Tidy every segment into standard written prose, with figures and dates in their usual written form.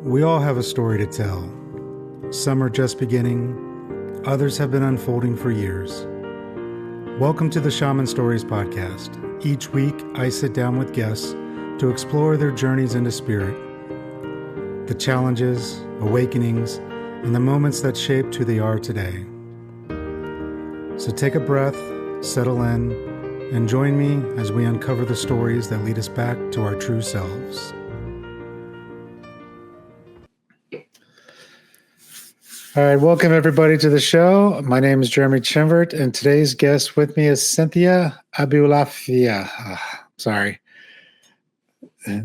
We all have a story to tell. Some are just beginning, others have been unfolding for years. Welcome to the Shaman Stories Podcast. Each week, I sit down with guests to explore their journeys into spirit, the challenges, awakenings, and the moments that shaped who they are today. So take a breath, settle in, and join me as we uncover the stories that lead us back to our true selves. All right, welcome everybody to the show. My name is Jeremy Chimvert, and today's guest with me is Cynthia Abulafia. Sorry.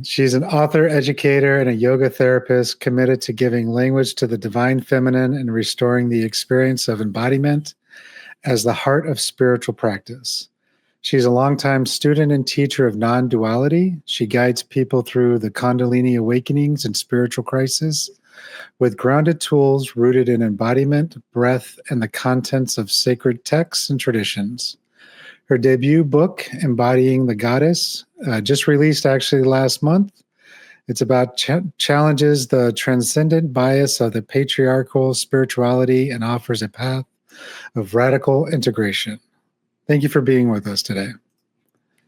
She's an author, educator, and a yoga therapist committed to giving language to the divine feminine and restoring the experience of embodiment as the heart of spiritual practice. She's a longtime student and teacher of non-duality. She guides people through the Kundalini awakenings and spiritual crisis with grounded tools rooted in embodiment, breath, and the contents of sacred texts and traditions. Her debut book, Embodying the Goddess, just released actually last month. It's about challenges the transcendent bias of the patriarchal spirituality and offers a path of radical integration. Thank you for being with us today.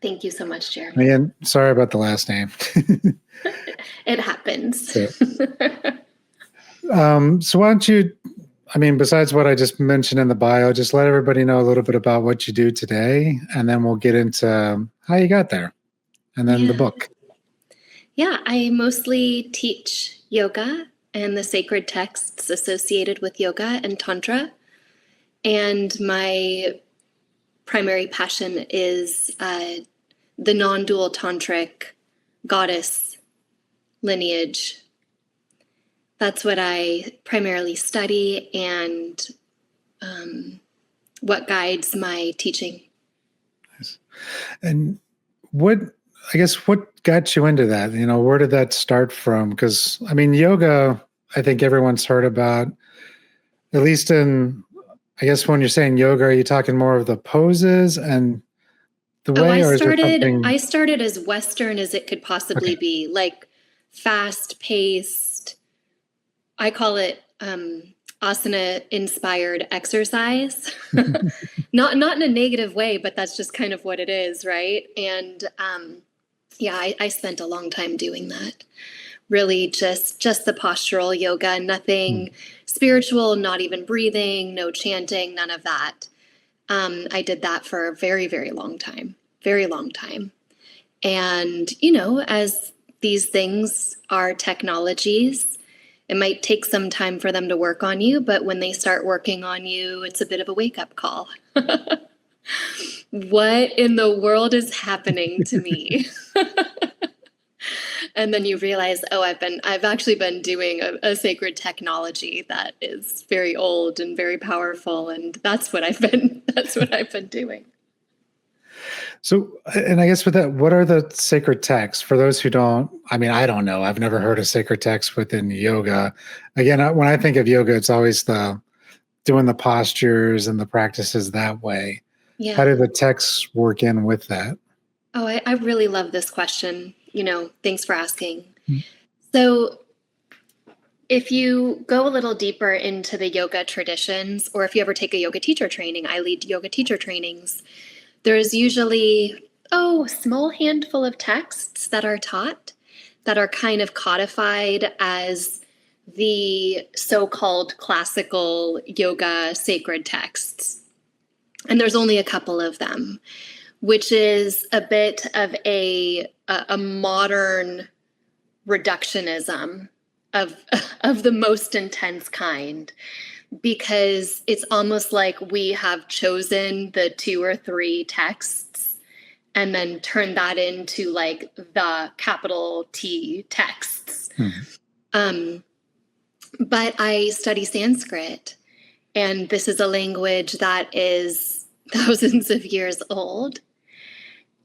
Thank you so much, Jeremy. And sorry about the last name. It happens. So why don't you, besides what I just mentioned in the bio, just let everybody know a little bit about what you do today, and then we'll get into how you got there, and then the book. Yeah, I mostly teach yoga and the sacred texts associated with yoga and tantra. And my primary passion is the non-dual tantric goddess lineage. That's what I primarily study and what guides my teaching. Nice. And what got you into that? Where did that start from? Because, yoga, I think everyone's heard about, at least in, I guess when you're saying yoga, are you talking more of the poses and the way? I started as Western as it could possibly be, like fast-paced. I call it asana-inspired exercise. Not in a negative way, but that's just kind of what it is, right? And I spent a long time doing that. Really just the postural yoga, nothing spiritual, not even breathing, no chanting, none of that. I did that for a very, very long time. And, as these things are technologies, it might take some time for them to work on you, but when they start working on you, it's a bit of a wake-up call. What in the world is happening to me? And then you realize, I've actually been doing a sacred technology that is very old and very powerful, and that's what I've been doing. So, and I guess with that, what are the sacred texts? For those who don't, I don't know. I've never heard of sacred texts within yoga. Again, when I think of yoga, it's always doing the postures and the practices that way. Yeah. How do the texts work in with that? Oh, I really love this question. Thanks for asking. Mm-hmm. So if you go a little deeper into the yoga traditions, or if you ever take a yoga teacher training, I lead yoga teacher trainings. There's usually, a small handful of texts that are taught that are kind of codified as the so-called classical yoga sacred texts. And there's only a couple of them, which is a bit of a modern reductionism of the most intense kind. Because it's almost like we have chosen the 2 or 3 texts and then turned that into like the capital T texts. But I study Sanskrit, and this is a language that is thousands of years old.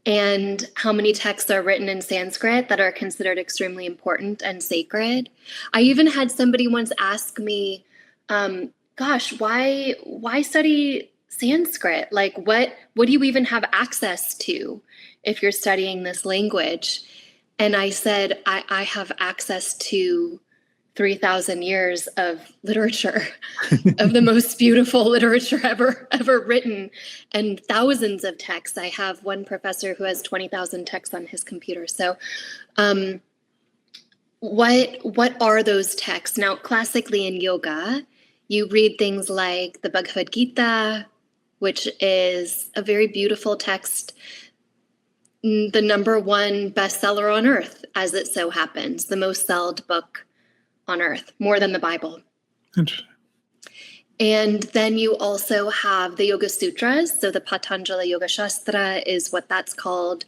And how many texts are written in Sanskrit that are considered extremely important and sacred? I even had somebody once ask me, gosh, why study Sanskrit? Like, what do you even have access to if you're studying this language? And I said, I have access to 3,000 years of literature, of the most beautiful literature ever written, and thousands of texts. I have one professor who has 20,000 texts on his computer. So what are those texts? Now, classically in yoga, you read things like the Bhagavad Gita, which is a very beautiful text, the number one bestseller on earth, as it so happens, the most sold book on earth, more than the Bible. Interesting. And then you also have the Yoga Sutras. So the Patanjali Yoga Shastra is what that's called.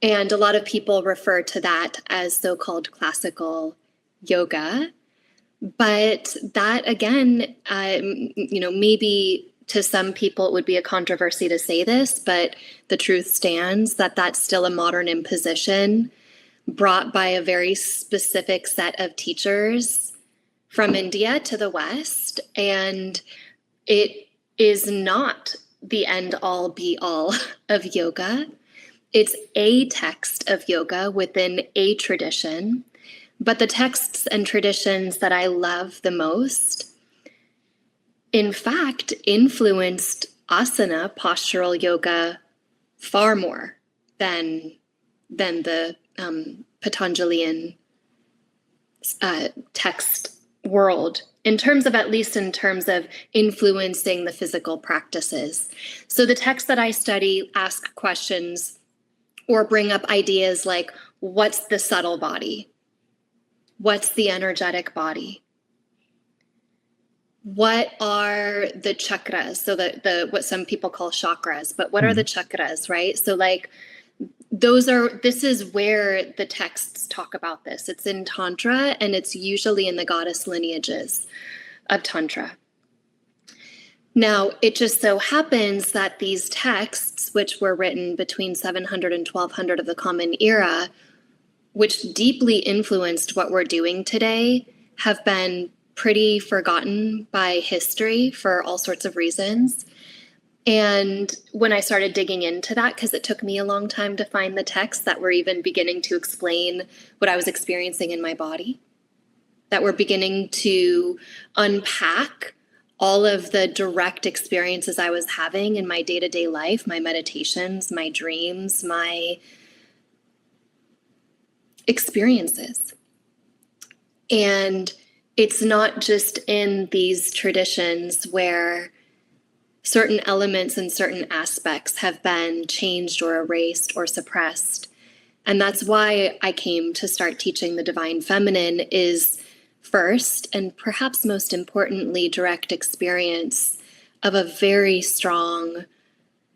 And a lot of people refer to that as so-called classical yoga. But that, again, maybe to some people it would be a controversy to say this, but the truth stands that that's still a modern imposition brought by a very specific set of teachers from India to the West. And it is not the end all be all of yoga. It's a text of yoga within a tradition. But the texts and traditions that I love the most, in fact, influenced asana, postural yoga, far more than the Patanjalian text world, in terms of influencing the physical practices. So the texts that I study ask questions or bring up ideas like, what's the subtle body? What's the energetic body? What are the chakras? So the what some people call chakras, but what are the chakras, right? So like this is where the texts talk about this. It's in Tantra, and it's usually in the goddess lineages of Tantra. Now, it just so happens that these texts, which were written between 700 and 1200 of the Common Era, which deeply influenced what we're doing today, have been pretty forgotten by history for all sorts of reasons. And when I started digging into that, because it took me a long time to find the texts that were even beginning to explain what I was experiencing in my body, that were beginning to unpack all of the direct experiences I was having in my day-to-day life, my meditations, my dreams, my experiences. And it's not just in these traditions where certain elements and certain aspects have been changed or erased or suppressed. And that's why I came to start teaching the Divine Feminine, is first, and perhaps most importantly, direct experience of a very strong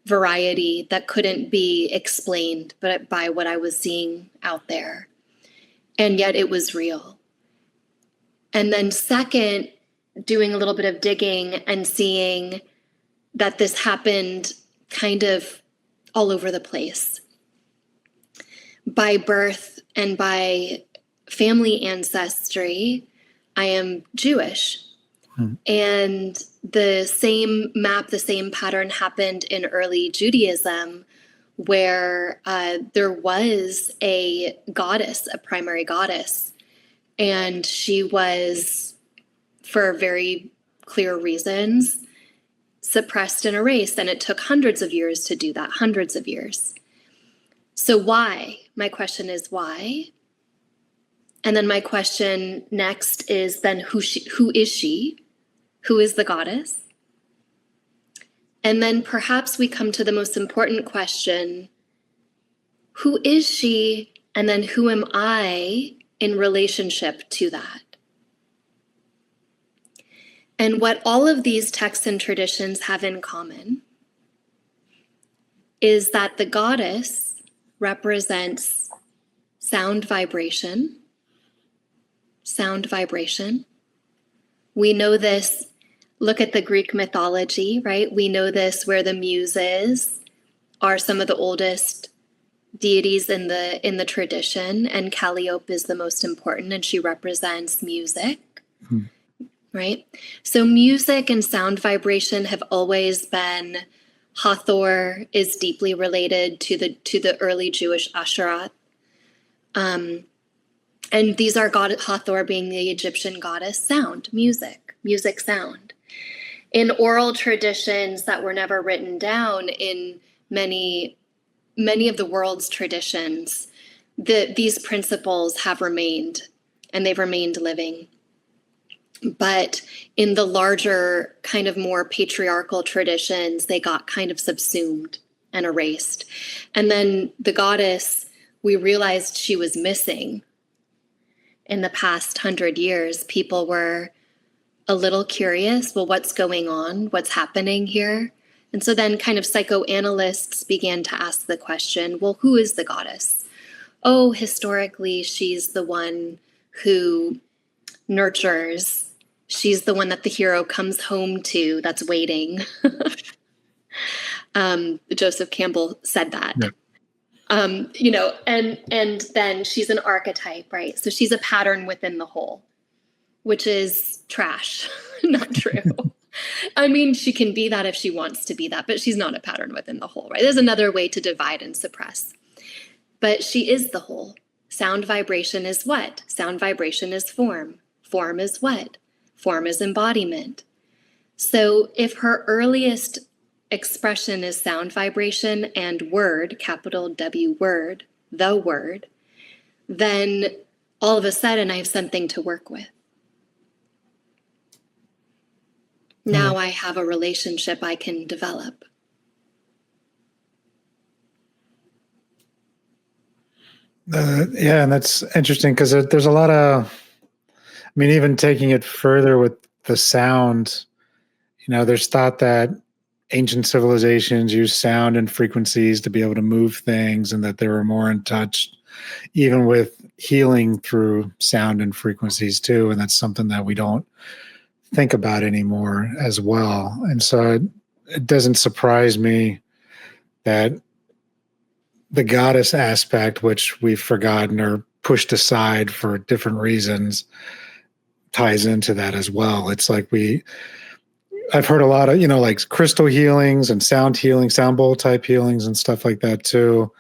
variety that couldn't be explained but by what I was seeing out there. And yet it was real. And then second, doing a little bit of digging and seeing that this happened kind of all over the place. By birth and by family ancestry, I am Jewish. And the same pattern happened in early Judaism, where there was a goddess, a primary goddess, and she was, for very clear reasons, suppressed and erased. And it took hundreds of years to do that, hundreds of years. So why? My question is why? And then my question next is then who is she? Who is the goddess? And then perhaps we come to the most important question, who is she? And then who am I in relationship to that? And what all of these texts and traditions have in common is that the goddess represents sound vibration. Sound vibration. We know this, look at the Greek mythology, right? We know this where the Muses are some of the oldest deities in the tradition, and Calliope is the most important, and she represents music. Right? So music and sound vibration have always been, Hathor is deeply related to the early Jewish Asherah. And these are God Hathor being the Egyptian goddess sound, music sound. In oral traditions that were never written down in many of the world's traditions, these principles have remained, and they've remained living. But in the larger, kind of more patriarchal traditions, they got kind of subsumed and erased. And then the goddess, we realized she was missing. In the past 100 years, people were a little curious, well, what's going on? What's happening here? And so then kind of psychoanalysts began to ask the question, well, who is the goddess? Oh, historically, she's the one who nurtures. She's the one that the hero comes home to that's waiting. Joseph Campbell said that. Yeah. And then she's an archetype, right? So she's a pattern within the whole, which is trash, not true. I mean, she can be that if she wants to be that, but she's not a pattern within the whole, right? There's another way to divide and suppress. But she is the whole. Sound vibration is what? Sound vibration is form. Form is what? Form is embodiment. So if her earliest expression is sound vibration and word, capital W word, the word, then all of a sudden I have something to work with. Now I have a relationship I can develop. Yeah, and that's interesting because there's a lot of, I mean, even taking it further with the sound, there's thought that ancient civilizations used sound and frequencies to be able to move things and that they were more in touch, even with healing through sound and frequencies too. And that's something that we don't think about anymore as well. And so it doesn't surprise me that the goddess aspect, which we've forgotten or pushed aside for different reasons, ties into that as well. It's like I've heard a lot of, like crystal healings and sound healing, sound bowl type healings and stuff like that too.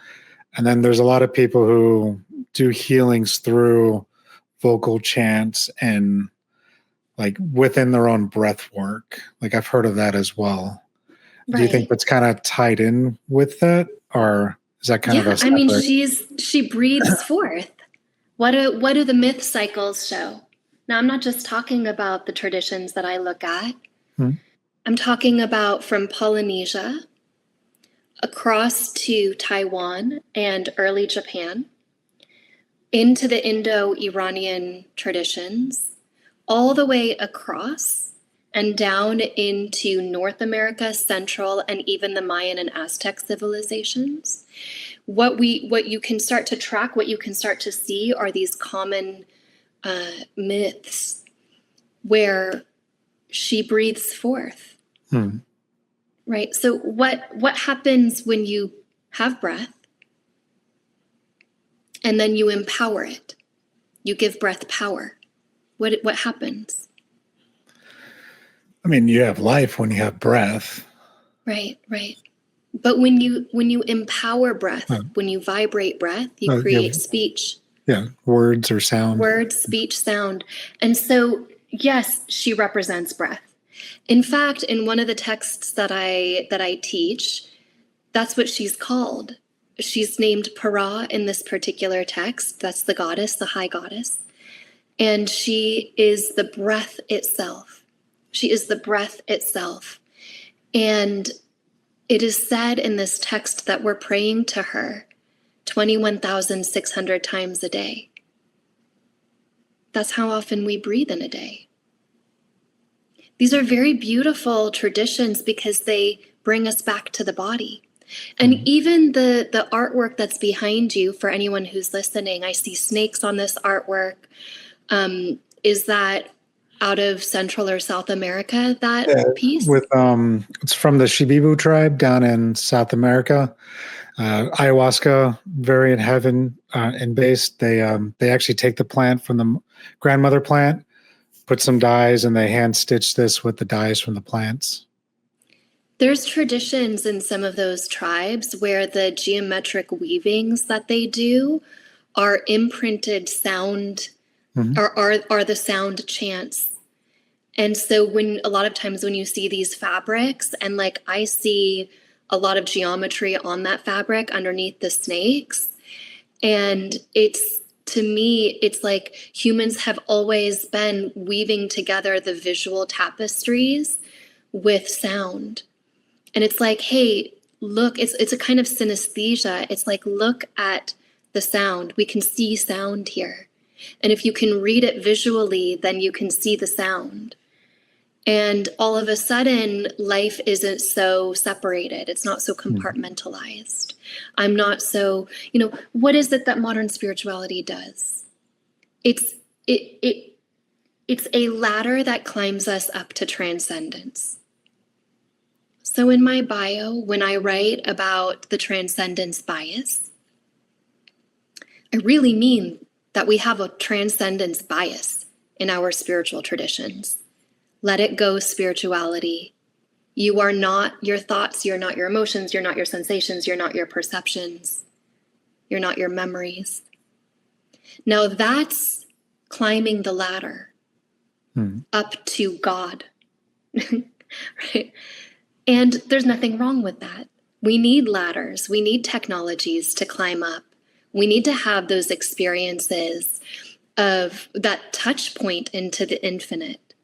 And then there's a lot of people who do healings through vocal chants and like within their own breath work. Like I've heard of that as well. Right. Do you think that's kind of tied in with that, or is that kind of a separate? I mean, she breathes forth. What do the myth cycles show? Now, I'm not just talking about the traditions that I look at. I'm talking about from Polynesia across to Taiwan and early Japan, into the Indo-Iranian traditions, all the way across and down into North America, Central, and even the Mayan and Aztec civilizations. What you can start to track, what you can start to see are these common myths where she breathes forth. Right? So what happens when you have breath and then you empower it? You give breath power. What happens? I mean, you have life when you have breath. Right. But when you empower breath, when you vibrate breath, you create speech. Yeah, words or sound. Words, speech, sound. And so, yes, she represents breath. In fact, in one of the texts that I teach, that's what she's called. She's named Para in this particular text. That's the goddess, the high goddess. And she is the breath itself. She is the breath itself. And it is said in this text that we're praying to her 21,600 times a day. That's how often we breathe in a day. These are very beautiful traditions because they bring us back to the body. And even the artwork that's behind you, for anyone who's listening, I see snakes on this artwork. Is that out of Central or South America, that piece? It's from the Shibibu tribe down in South America. Ayahuasca variant heaven and based. They actually take the plant from the grandmother plant, put some dyes, and they hand stitch this with the dyes from the plants. There's traditions in some of those tribes where the geometric weavings that they do are imprinted sound, are the sound chants. And so a lot of times when you see these fabrics, and like I see a lot of geometry on that fabric underneath the snakes, and to me, it's like humans have always been weaving together the visual tapestries with sound. And it's like, hey, look, it's a kind of synesthesia. It's like, look at the sound. We can see sound here. And if you can read it visually, then you can see the sound. And all of a sudden, life isn't so separated. It's not so compartmentalized. I'm not so, what is it that modern spirituality does? It's a ladder that climbs us up to transcendence. So in my bio, when I write about the transcendence bias, I really mean that we have a transcendence bias in our spiritual traditions. Let it go, spirituality. You are not your thoughts, you're not your emotions, you're not your sensations, you're not your perceptions, you're not your memories. Now that's climbing the ladder up to God, right? And there's nothing wrong with that. We need ladders, we need technologies to climb up. We need to have those experiences of that touch point into the infinite,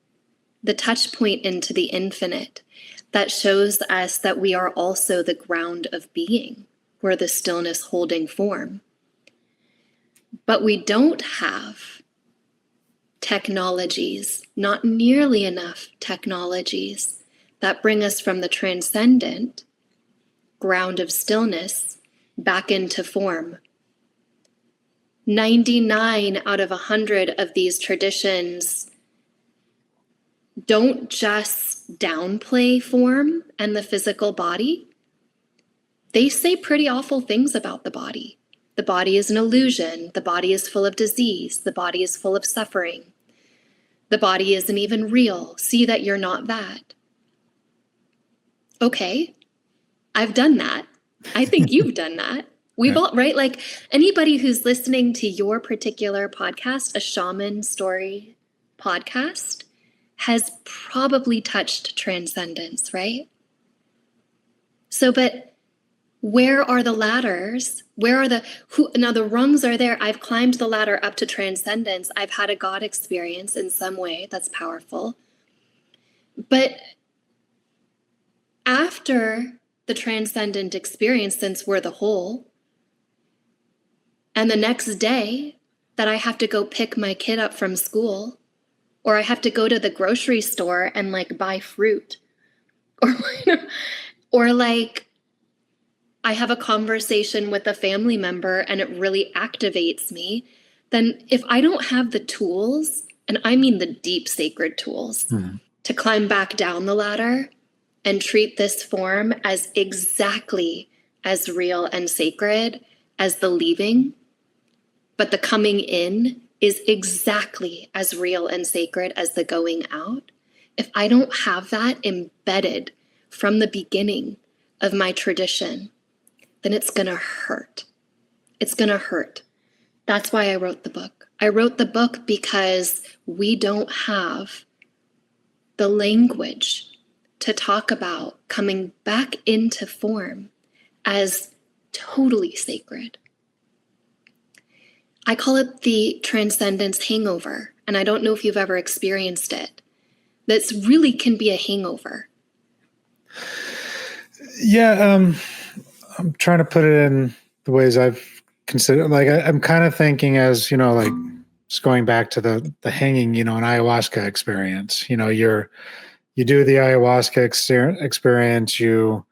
the touch point into the infinite that shows us that we are also the ground of being. We're the stillness holding form. But we don't have technologies, not nearly enough technologies that bring us from the transcendent ground of stillness back into form. 99 out of 100 of these traditions don't just downplay form and the physical body. They say pretty awful things about the body. The body is an illusion. The body is full of disease. The body is full of suffering. The body isn't even real. See that you're not that. Okay, I've done that. I think you've done that. We've all, right? Like anybody who's listening to your particular podcast, a Shaman Story podcast, has probably touched transcendence, right? So, but where are the ladders? Now the rungs are there. I've climbed the ladder up to transcendence. I've had a God experience in some way that's powerful. But after the transcendent experience, since we're the whole, and the next day that I have to go pick my kid up from school, or I have to go to the grocery store and like buy fruit, or like I have a conversation with a family member and it really activates me, then if I don't have the tools, and I mean the deep sacred tools, to climb back down the ladder and treat this form as exactly as real and sacred as the leaving, but the coming in is exactly as real and sacred as the going out. If I don't have that embedded from the beginning of my tradition, then it's going to hurt. It's going to hurt. That's why I wrote the book. I wrote the book because we don't have the language to talk about coming back into form as totally sacred. I call it the transcendence hangover, and I don't know if you've ever experienced it. That really can be a hangover. Yeah, I'm trying to put it in the ways I've considered. Like I'm kind of thinking as, like just going back to the hanging, an ayahuasca experience. You do the ayahuasca experience, you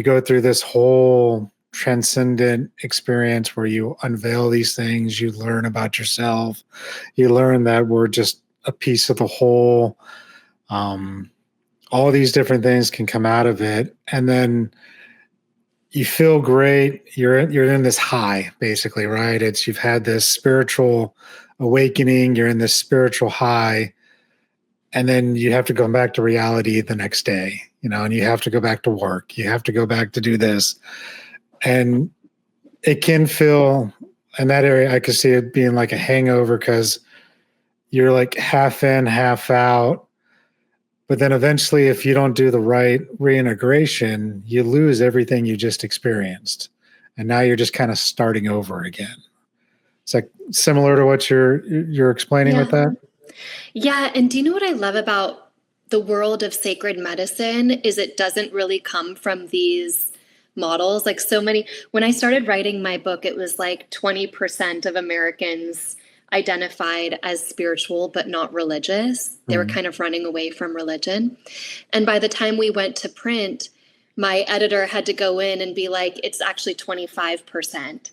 go through this whole transcendent experience where you unveil these things, you learn about yourself, you learn that we're just a piece of the whole. All these different things can come out of it, and then you feel great. You're in this high, basically, right? You've had this spiritual awakening. You're in this spiritual high, and then you have to go back to reality the next day, and you have to go back to work. You have to go back to do this, and it can feel in that area, I could see it being like a hangover because you're like half in, half out. But then eventually, if you don't do the right reintegration, you lose everything you just experienced. And now you're just kind of starting over again. It's like similar to what you're explaining with that. Yeah. And do you know what I love about the world of sacred medicine is it doesn't really come from these models. Like so many, when I started writing my book, it was like 20% of Americans identified as spiritual, but not religious. They were kind of running away from religion. And by the time we went to print, my editor had to go in and be like, it's actually 25%.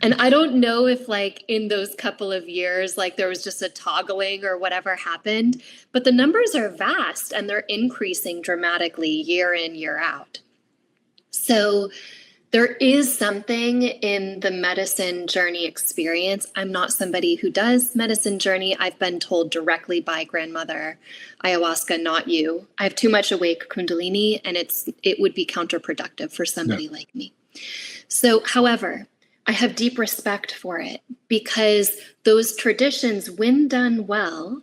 And I don't know if like in those couple of years, like there was just a toggling or whatever happened, but the numbers are vast and they're increasing dramatically year in, year out. So there is something in the medicine journey experience. I'm not somebody who does medicine journey. I've been told directly by grandmother, ayahuasca, not you. I have too much awake Kundalini, and it would be counterproductive for somebody like me. So, however, I have deep respect for it because those traditions, when done well,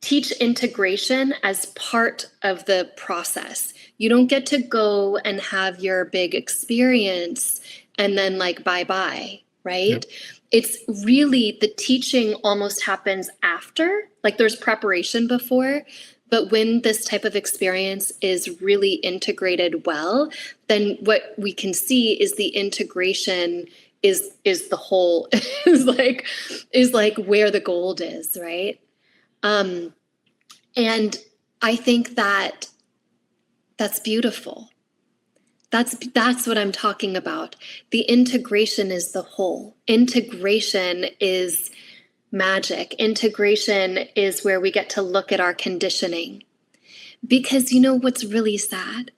teach integration as part of the process. You don't get to go and have your big experience and then like bye-bye, right? Yep. It's really the teaching almost happens after, like there's preparation before, but when this type of experience is really integrated well, then what we can see is the integration is the whole is like where the gold is, right? And I think that that's beautiful. That's what I'm talking about. The integration is the whole. Integration is magic. Integration is where we get to look at our conditioning. Because you know what's really sad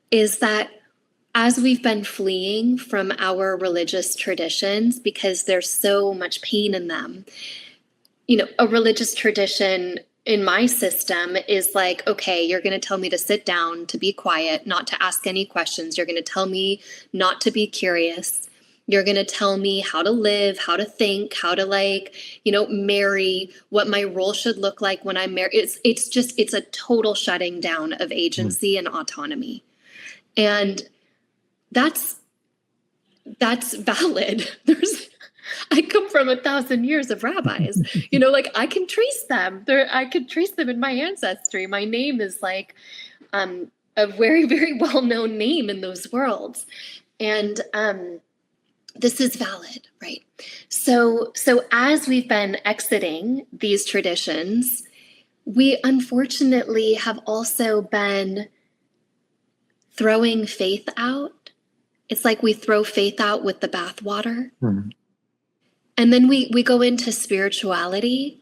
is that as we've been fleeing from our religious traditions because there's so much pain in them, you know, a religious tradition in my system is like, okay, you're going to tell me to sit down, to be quiet, not to ask any questions. You're going to tell me not to be curious. You're going to tell me how to live, how to think, how to like, you know, marry, what my role should look like when I'm married. It's a total shutting down of agency and autonomy. And that's valid. I come from 1,000 years of rabbis, you know, like I can trace them. I can trace them in my ancestry. My name is like a very, very well-known name in those worlds. And this is valid, right? So as we've been exiting these traditions, we unfortunately have also been throwing faith out. It's like we throw faith out with the bathwater. Mm-hmm. And then we go into spirituality,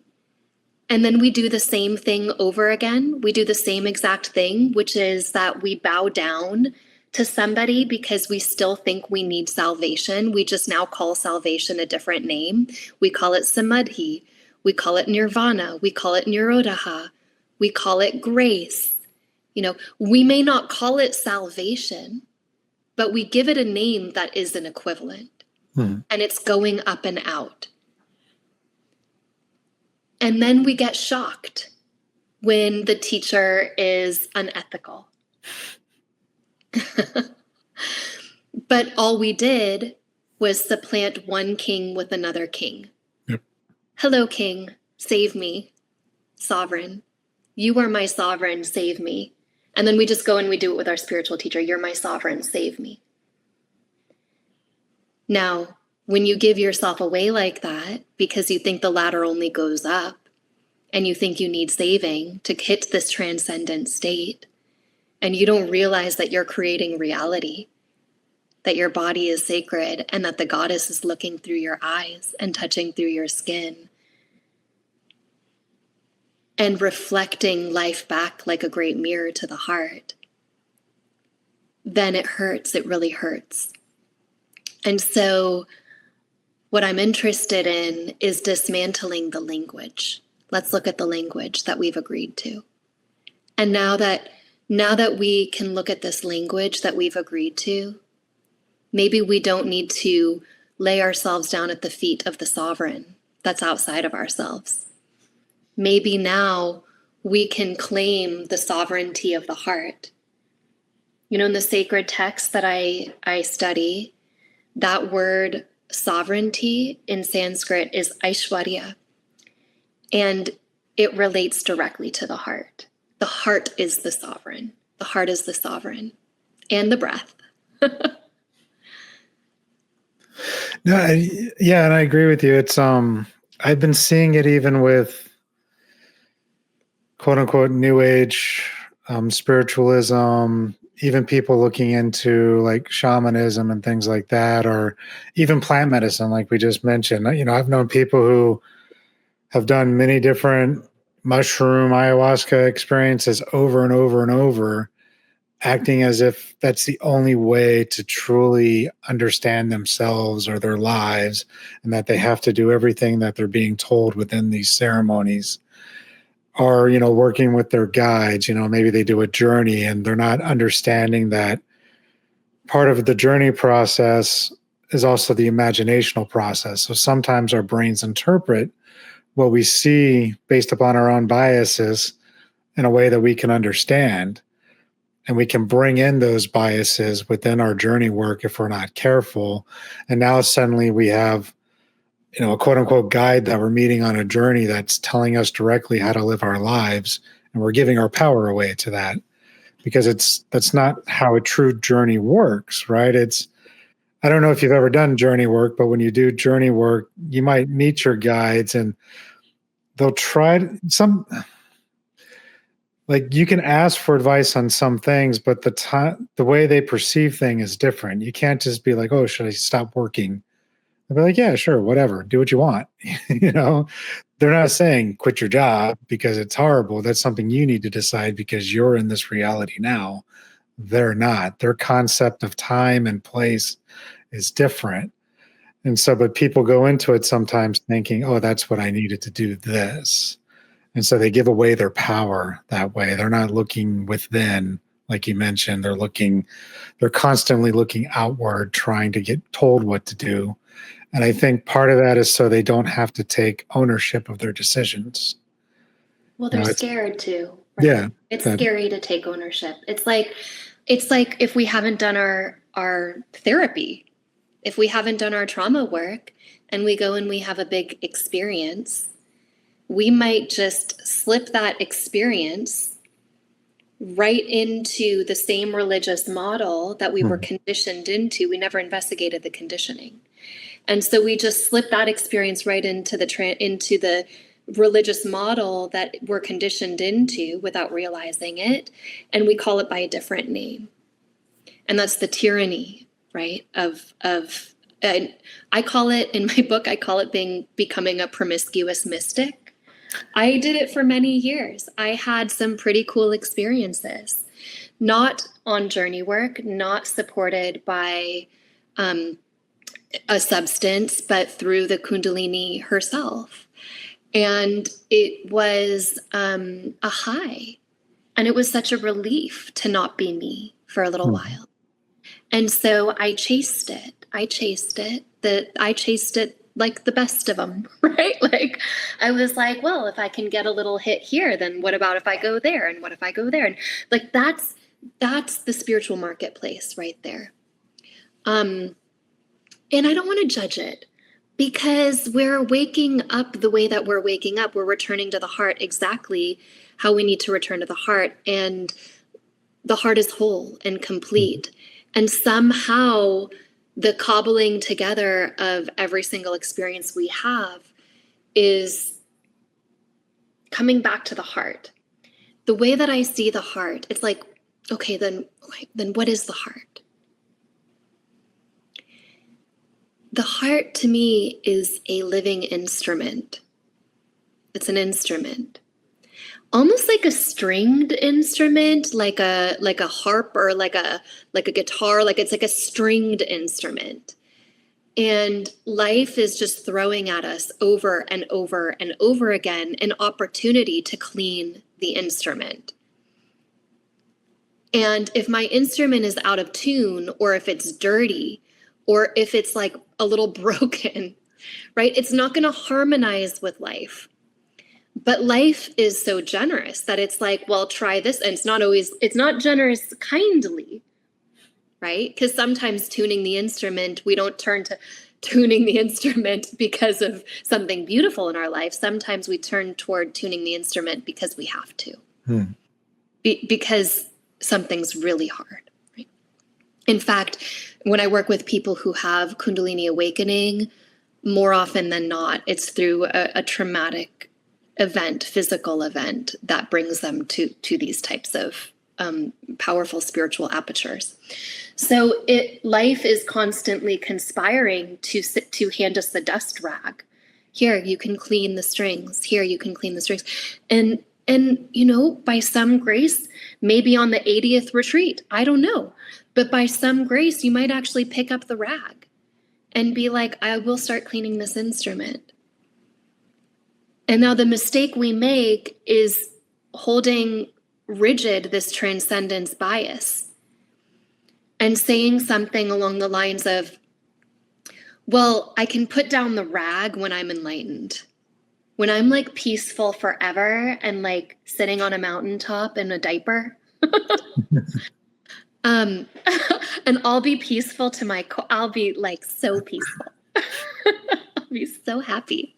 and then we do the same thing over again. We do the same exact thing, which is that we bow down to somebody because we still think we need salvation. We just now call salvation a different name. We call it samadhi. We call it nirvana. We call it nirodha. We call it grace. You know, we may not call it salvation, but we give it a name that is an equivalent. And it's going up and out. And then we get shocked when the teacher is unethical. But all we did was supplant one king with another king. Yep. Hello, king, save me. Sovereign, you are my sovereign, save me. And then we just go and we do it with our spiritual teacher. You're my sovereign, save me. Now, when you give yourself away like that, because you think the ladder only goes up, and you think you need saving to hit this transcendent state, and you don't realize that you're creating reality, that your body is sacred, and that the goddess is looking through your eyes and touching through your skin, and reflecting life back like a great mirror to the heart, then it hurts. It really hurts. And so what I'm interested in is dismantling the language. Let's look at the language that we've agreed to. And now that we can look at this language that we've agreed to, maybe we don't need to lay ourselves down at the feet of the sovereign that's outside of ourselves. Maybe now we can claim the sovereignty of the heart. You know, in the sacred texts that I study, that word sovereignty in Sanskrit is Aishwarya, and it relates directly to the heart. The heart is the sovereign. The heart is the sovereign, and the breath. Yeah, and I agree with you. It's I've been seeing it even with quote unquote new age spiritualism, even people looking into like shamanism and things like that, or even plant medicine, like we just mentioned. You know, I've known people who have done many different mushroom ayahuasca experiences over and over and over, acting as if that's the only way to truly understand themselves or their lives, and that they have to do everything that they're being told within these ceremonies. Or, you know, working with their guides, you know, maybe they do a journey and they're not understanding that part of the journey process is also the imaginational process. So sometimes our brains interpret what we see based upon our own biases in a way that we can understand. And we can bring in those biases within our journey work if we're not careful. And now suddenly we have, you know, a quote unquote guide that we're meeting on a journey that's telling us directly how to live our lives. And we're giving our power away to that, because that's not how a true journey works, right? I don't know if you've ever done journey work, but when you do journey work, you might meet your guides and they'll like you can ask for advice on some things, but the way they perceive thing is different. You can't just be like, oh, should I stop working? They'll be like, yeah, sure, whatever, do what you want. You know, they're not saying quit your job because it's horrible. That's something you need to decide because you're in this reality now. They're not. Their concept of time and place is different. And so, but people go into it sometimes thinking, oh, that's what I needed to do this. And so they give away their power that way. They're not looking within, like you mentioned. They're constantly looking outward, trying to get told what to do. And I think part of that is so they don't have to take ownership of their decisions. Well, they're scared too, right? Yeah. It's scary to take ownership. It's like if we haven't done our therapy, if we haven't done our trauma work and we go and we have a big experience, we might just slip that experience right into the same religious model that we were conditioned into. We never investigated the conditioning. And so we just slip that experience right into the religious model that we're conditioned into without realizing it. And we call it by a different name. And that's the tyranny, right? I call it, in my book, I call it becoming a promiscuous mystic. I did it for many years. I had some pretty cool experiences, not on journey work, not supported by a substance, but through the Kundalini herself. And it was a high. And it was such a relief to not be me for a little while. And so I chased it. I chased it like the best of them, right? Like I was like, well, if I can get a little hit here, then what about if I go there? And what if I go there? And like, that's the spiritual marketplace right there. And I don't want to judge it because we're waking up the way that we're waking up. We're returning to the heart exactly how we need to return to the heart. And the heart is whole and complete. And somehow the cobbling together of every single experience we have is coming back to the heart. The way that I see the heart, it's like, okay, then what is the heart? The heart to me is a living instrument. It's an instrument. Almost like a stringed instrument, like a harp or like a guitar, like it's like a stringed instrument. And life is just throwing at us over and over and over again an opportunity to clean the instrument. And if my instrument is out of tune, or if it's dirty, or if it's like a little broken, right? It's not going to harmonize with life. But life is so generous that it's like, well, try this. And it's not generous kindly, right? Because sometimes tuning the instrument, we don't turn to tuning the instrument because of something beautiful in our life. Sometimes we turn toward tuning the instrument because we have to, because something's really hard. Right? In fact, when I work with people who have Kundalini awakening, more often than not, it's through a traumatic event, physical event, that brings them to these types of powerful spiritual apertures. So life is constantly conspiring to hand us the dust rag. Here, you can clean the strings. Here, you can clean the strings. And by some grace, maybe on the 80th retreat, I don't know. But by some grace, you might actually pick up the rag and be like, I will start cleaning this instrument. And now the mistake we make is holding rigid this transcendence bias and saying something along the lines of, well, I can put down the rag when I'm enlightened. When I'm like peaceful forever and like sitting on a mountaintop in a diaper, and I'll be peaceful I'll be like so peaceful. I'll be so happy.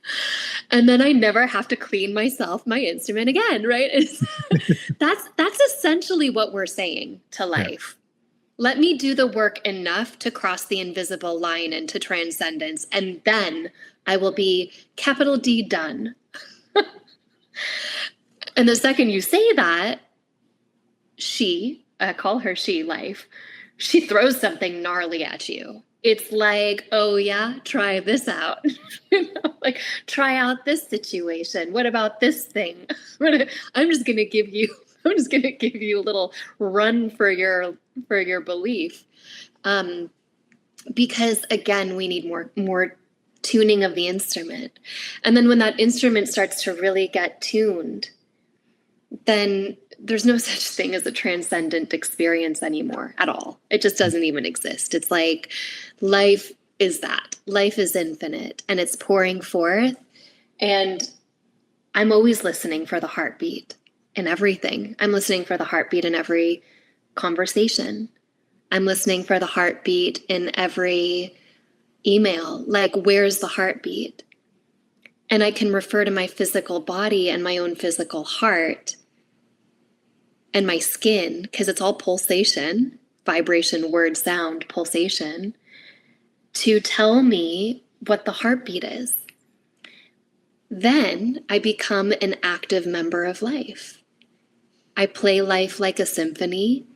And then I never have to clean my instrument again, right? That's essentially what we're saying to life. Yeah. Let me do the work enough to cross the invisible line into transcendence, and then I will be capital D done. And the second you say that, I call her she, life, she throws something gnarly at you. It's like, oh yeah, try this out. Like, try out this situation. What about this thing? I'm just gonna give you a little run for your belief, because again, we need more tuning of the instrument. And then when that instrument starts to really get tuned, then there's no such thing as a transcendent experience anymore at all. It just doesn't even exist. It's like life is that. Life is infinite and it's pouring forth. And I'm always listening for the heartbeat in everything. I'm listening for the heartbeat in every conversation. I'm listening for the heartbeat in every email. Like, where's the heartbeat? And I can refer to my physical body and my own physical heart and my skin, because it's all pulsation, vibration, word, sound, pulsation, to tell me what the heartbeat is. Then I become an active member of life. I play life like a symphony,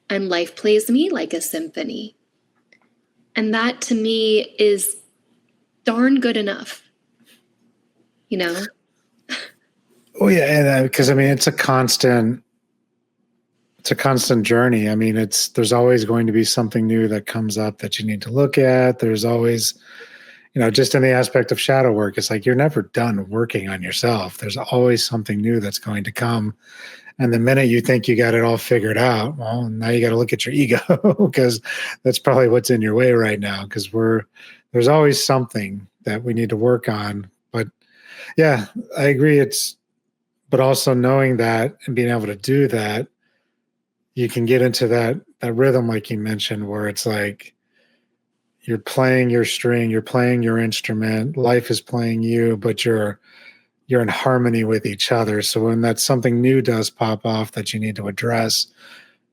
and life plays me like a symphony. And that to me is darn good enough, Oh yeah, and because it's a constant journey. There's always going to be something new that comes up that you need to look at. There's always, just in the aspect of shadow work, it's like you're never done working on yourself. There's always something new that's going to come. And the minute you think you got it all figured out, well, now you got to look at your ego, because that's probably what's in your way right now, because there's always something that we need to work on. But yeah, I agree. But also knowing that and being able to do that, you can get into that rhythm, like you mentioned, where it's like you're playing your string, you're playing your instrument, life is playing you, but you're in harmony with each other. So when that something new does pop off that you need to address,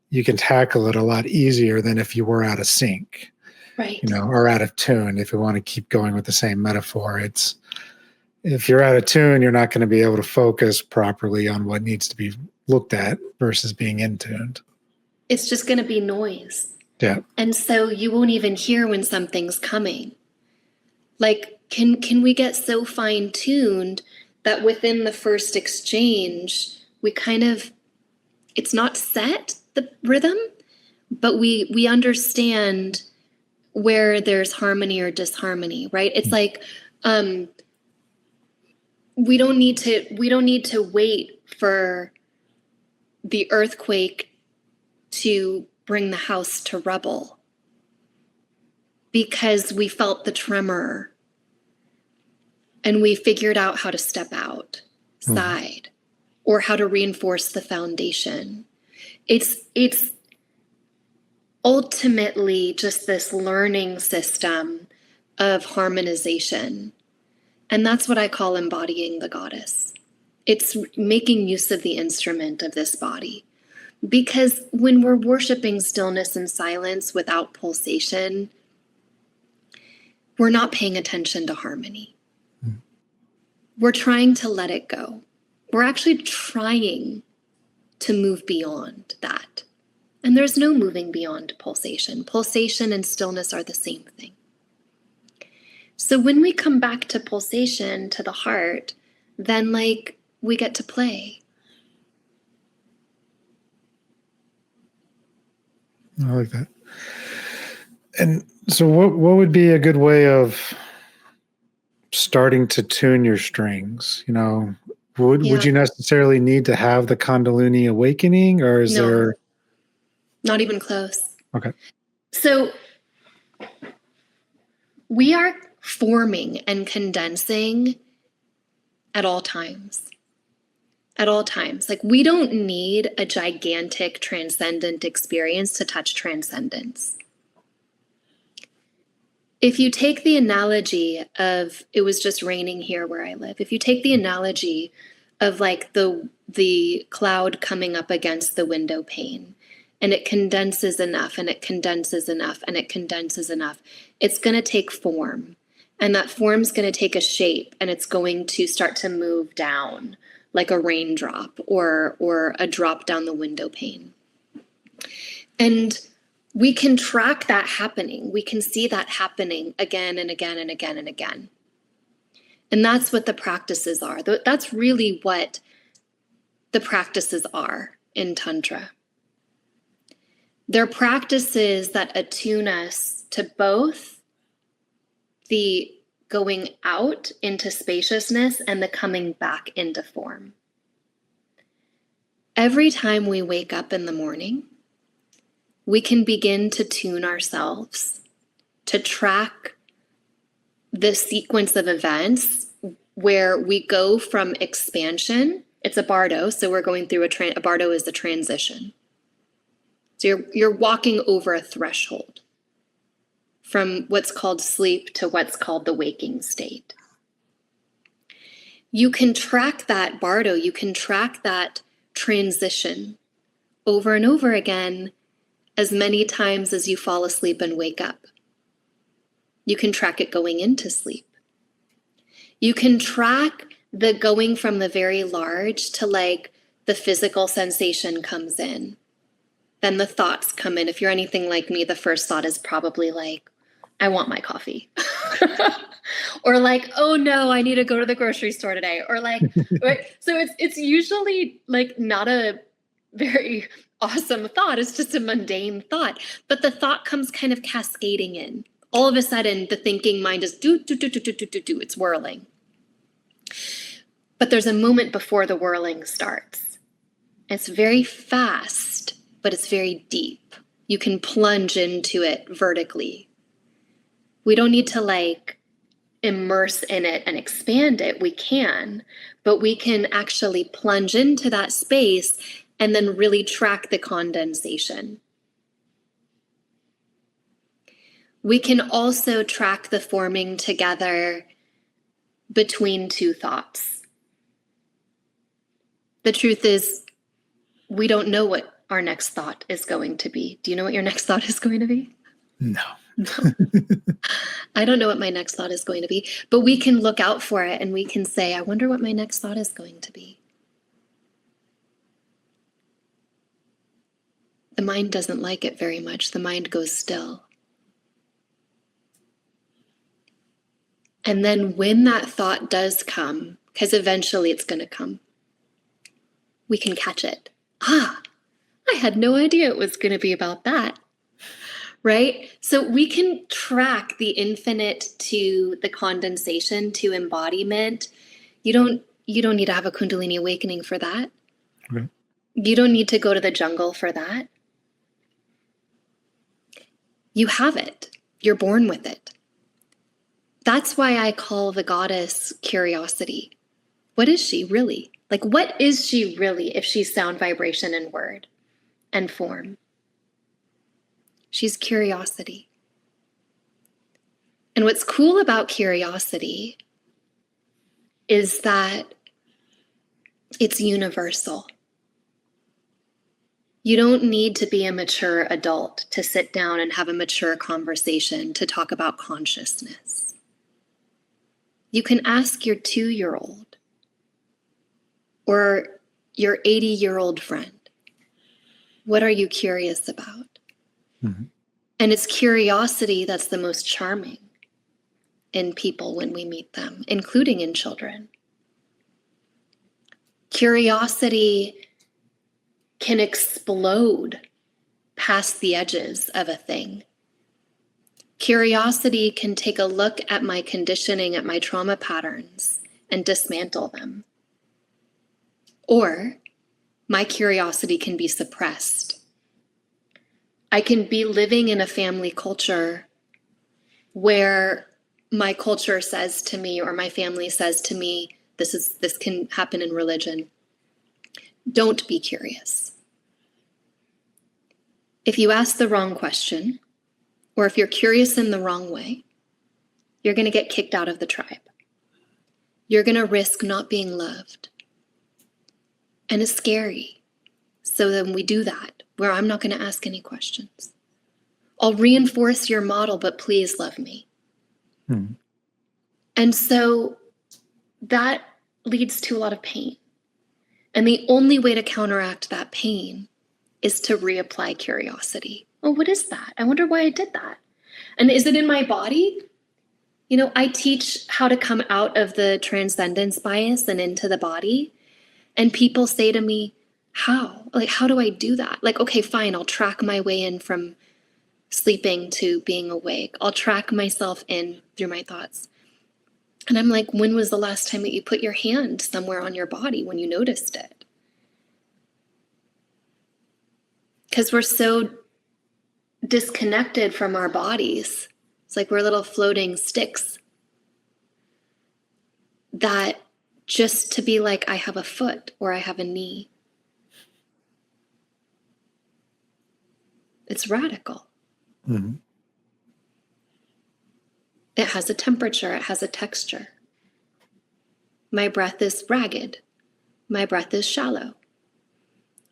you can tackle it a lot easier than if you were out of sync, right? Or out of tune. If you want to keep going with the same metaphor, if you're out of tune, you're not going to be able to focus properly on what needs to be looked at versus being in tuned. It's just going to be noise. Yeah. And so you won't even hear when something's coming. Like, can we get so fine-tuned that within the first exchange, we it's not set, the rhythm, but we understand where there's harmony or disharmony, right? It's like, we don't need to wait for the earthquake to bring the house to rubble. because we felt the tremor and we figured out how to step outside or how to reinforce the foundation. It's ultimately just this learning system of harmonization. And that's what I call embodying the goddess. It's making use of the instrument of this body. Because when we're worshiping stillness and silence without pulsation, we're not paying attention to harmony. We're trying to let it go. We're actually trying to move beyond that. And there's no moving beyond pulsation. Pulsation and stillness are the same thing. So when we come back to pulsation, to the heart, then we get to play. I like that. And so what would be a good way of starting to tune your strings? Would you necessarily need to have the Kundalini awakening, or is there? Not even close. Okay. So we are forming and condensing at all times. At all times. We don't need a gigantic transcendent experience to touch transcendence. If you take the analogy of, it was just raining here where I live. If you take the analogy of the cloud coming up against the window pane, and it condenses enough, and it condenses enough, and it condenses enough, it's going to take form. And that form's going to take a shape, and it's going to start to move down like a raindrop or a drop down the window pane. And we can track that happening. We can see that happening again and again and again and again. And that's what the practices are. That's really what the practices are in Tantra. They're practices that attune us to both the going out into spaciousness and the coming back into form. Every time we wake up in the morning, we can begin to tune ourselves to track the sequence of events where we go from expansion. It's a bardo, so we're going through a bardo is the transition. So you're walking over a threshold from what's called sleep to what's called the waking state. You can track that bardo, you can track that transition over and over again as many times as you fall asleep and wake up. You can track it going into sleep. You can track the going from the very large to the physical sensation comes in. Then the thoughts come in. If you're anything like me, the first thought is probably I want my coffee. Or oh no, I need to go to the grocery store today. Or right? So it's usually not a very awesome thought. It's just a mundane thought. But the thought comes kind of cascading in. All of a sudden, the thinking mind is do. It's whirling. But there's a moment before the whirling starts. It's very fast, but it's very deep. You can plunge into it vertically. We don't need to immerse in it and expand it. We can, but we can actually plunge into that space and then really track the condensation. We can also track the forming together between two thoughts. The truth is, we don't know what our next thought is going to be. Do you know what your next thought is going to be? No. I don't know what my next thought is going to be, but we can look out for it and we can say, I wonder what my next thought is going to be. The mind doesn't like it very much. The mind goes still. And then when that thought does come, because eventually it's going to come, we can catch it. I had no idea it was going to be about that. Right? So we can track the infinite to the condensation to embodiment. You don't need to have a Kundalini awakening for that. Okay. You don't need to go to the jungle for that. You have it. You're born with it. That's why I call the goddess curiosity. What is she really? Like, what is she really if she's sound, vibration, and word and form? She's curiosity. And what's cool about curiosity is that it's universal. You don't need to be a mature adult to sit down and have a mature conversation to talk about consciousness. You can ask your 2-year-old or your 80-year-old friend, what are you curious about? Mm-hmm. And it's curiosity that's the most charming in people when we meet them, including in children. Curiosity can explode past the edges of a thing. Curiosity can take a look at my conditioning, at my trauma patterns, and dismantle them. Or my curiosity can be suppressed. I can be living in a family culture where my culture says to me, or my family says to me, this can happen in religion. Don't be curious. If you ask the wrong question, or if you're curious in the wrong way, you're going to get kicked out of the tribe. You're going to risk not being loved. And it's scary. So then we do that, where I'm not going to ask any questions. I'll reinforce your model, but please love me. And so that leads to a lot of pain. And the only way to counteract that pain is to reapply curiosity. Oh, what is that? I wonder why I did that. And is it in my body? You know, I teach how to come out of the transcendence bias and into the body. And people say to me, how? Like, how do I do that? Like, okay, fine, I'll track my way in from sleeping to being awake. I'll track myself in through my thoughts. And I'm like, when was the last time that you put your hand somewhere on your body when you noticed it? Because we're so disconnected from our bodies. It's like we're little floating sticks. That just to be like, I have a foot or I have a knee. It's radical. Mm-hmm. It has a temperature. It has a texture. My breath is ragged. My breath is shallow.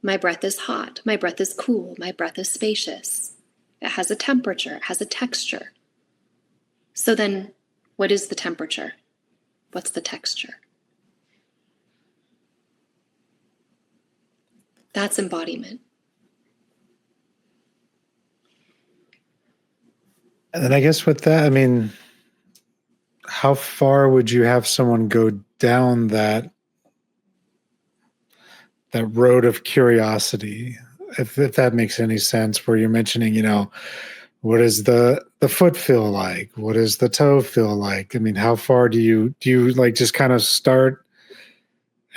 My breath is hot. My breath is cool. My breath is spacious. It has a temperature. It has a texture. So then, what is the temperature? What's the texture? That's embodiment. And then I guess with that, I mean, how far would you have someone go down that road of curiosity, if that makes any sense, where you're mentioning, you know, what does the foot feel like? What does the toe feel like? I mean, how far do you like just kind of start?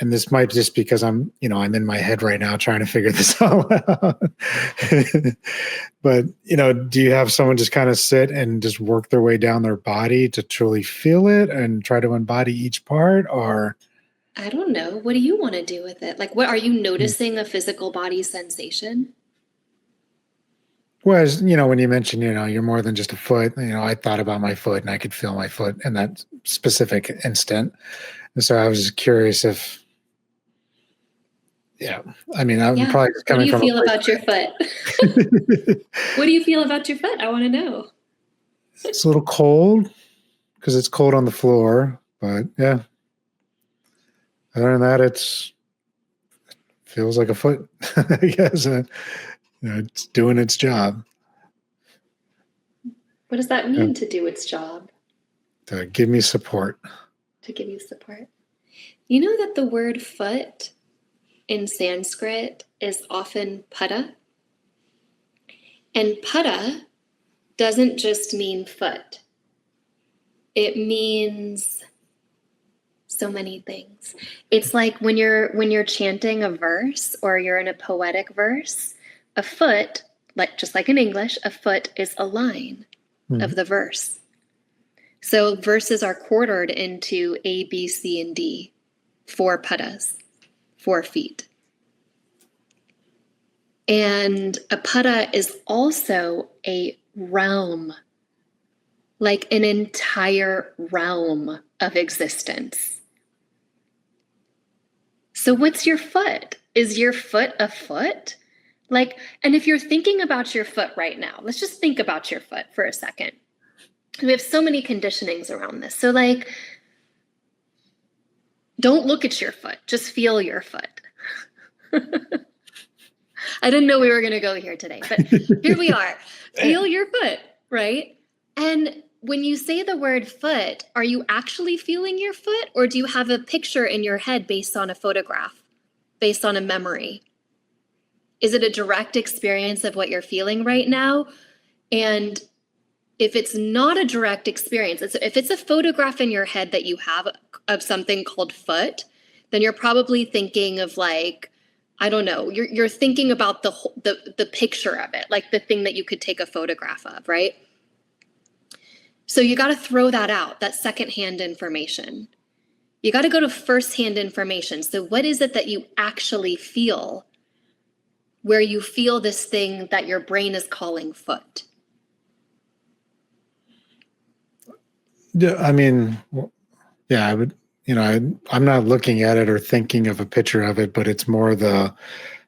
And this might just because I'm in my head right now trying to figure this all out. But, you know, do you have someone just kind of sit and just work their way down their body to truly feel it and try to embody each part? Or I don't know. What do you want to do with it? Like, what are you noticing a physical body sensation? Well, you know, when you mentioned, you know, you're more than just a foot, you know, I thought about my foot and I could feel my foot in that specific instant. And so I was just curious if, I mean, I'm probably just coming from. What do you feel about your foot? What do you feel about your foot? I want to know. It's a little cold because it's cold on the floor, but yeah. Other than that, it feels like a foot, I guess. You know, it's doing its job. What does that mean to do its job? To give me support. To give you support. You know that the word foot in Sanskrit is often pada? And pada doesn't just mean foot. It means so many things. It's like when you're chanting a verse or you're in a poetic verse, a foot, like just like in English, a foot is a line. of the verse. So verses are quartered into A, B, C, and D, 4 padas, 4 feet. And a pada is also a realm, like an entire realm of existence. So what's your foot? Is your foot a foot? Like, and if you're thinking about your foot right now, let's just think about your foot for a second. We have so many conditionings around this. So like, don't look at your foot, just feel your foot. I didn't know we were going to go here today, but here we are. Feel your foot, right? And when you say the word foot, are you actually feeling your foot, or do you have a picture in your head based on a photograph, based on a memory? Is it a direct experience of what you're feeling right now? And if it's not a direct experience, if it's a photograph in your head that you have of something called foot, then you're probably thinking of like, I don't know, you're thinking about the picture of it, like the thing that you could take a photograph of, right? So you got to throw that out, that secondhand information. You got to go to firsthand information. So what is it that you actually feel, where you feel this thing that your brain is calling foot? Yeah, I mean, yeah, I would, I'm not looking at it or thinking of a picture of it, but it's more the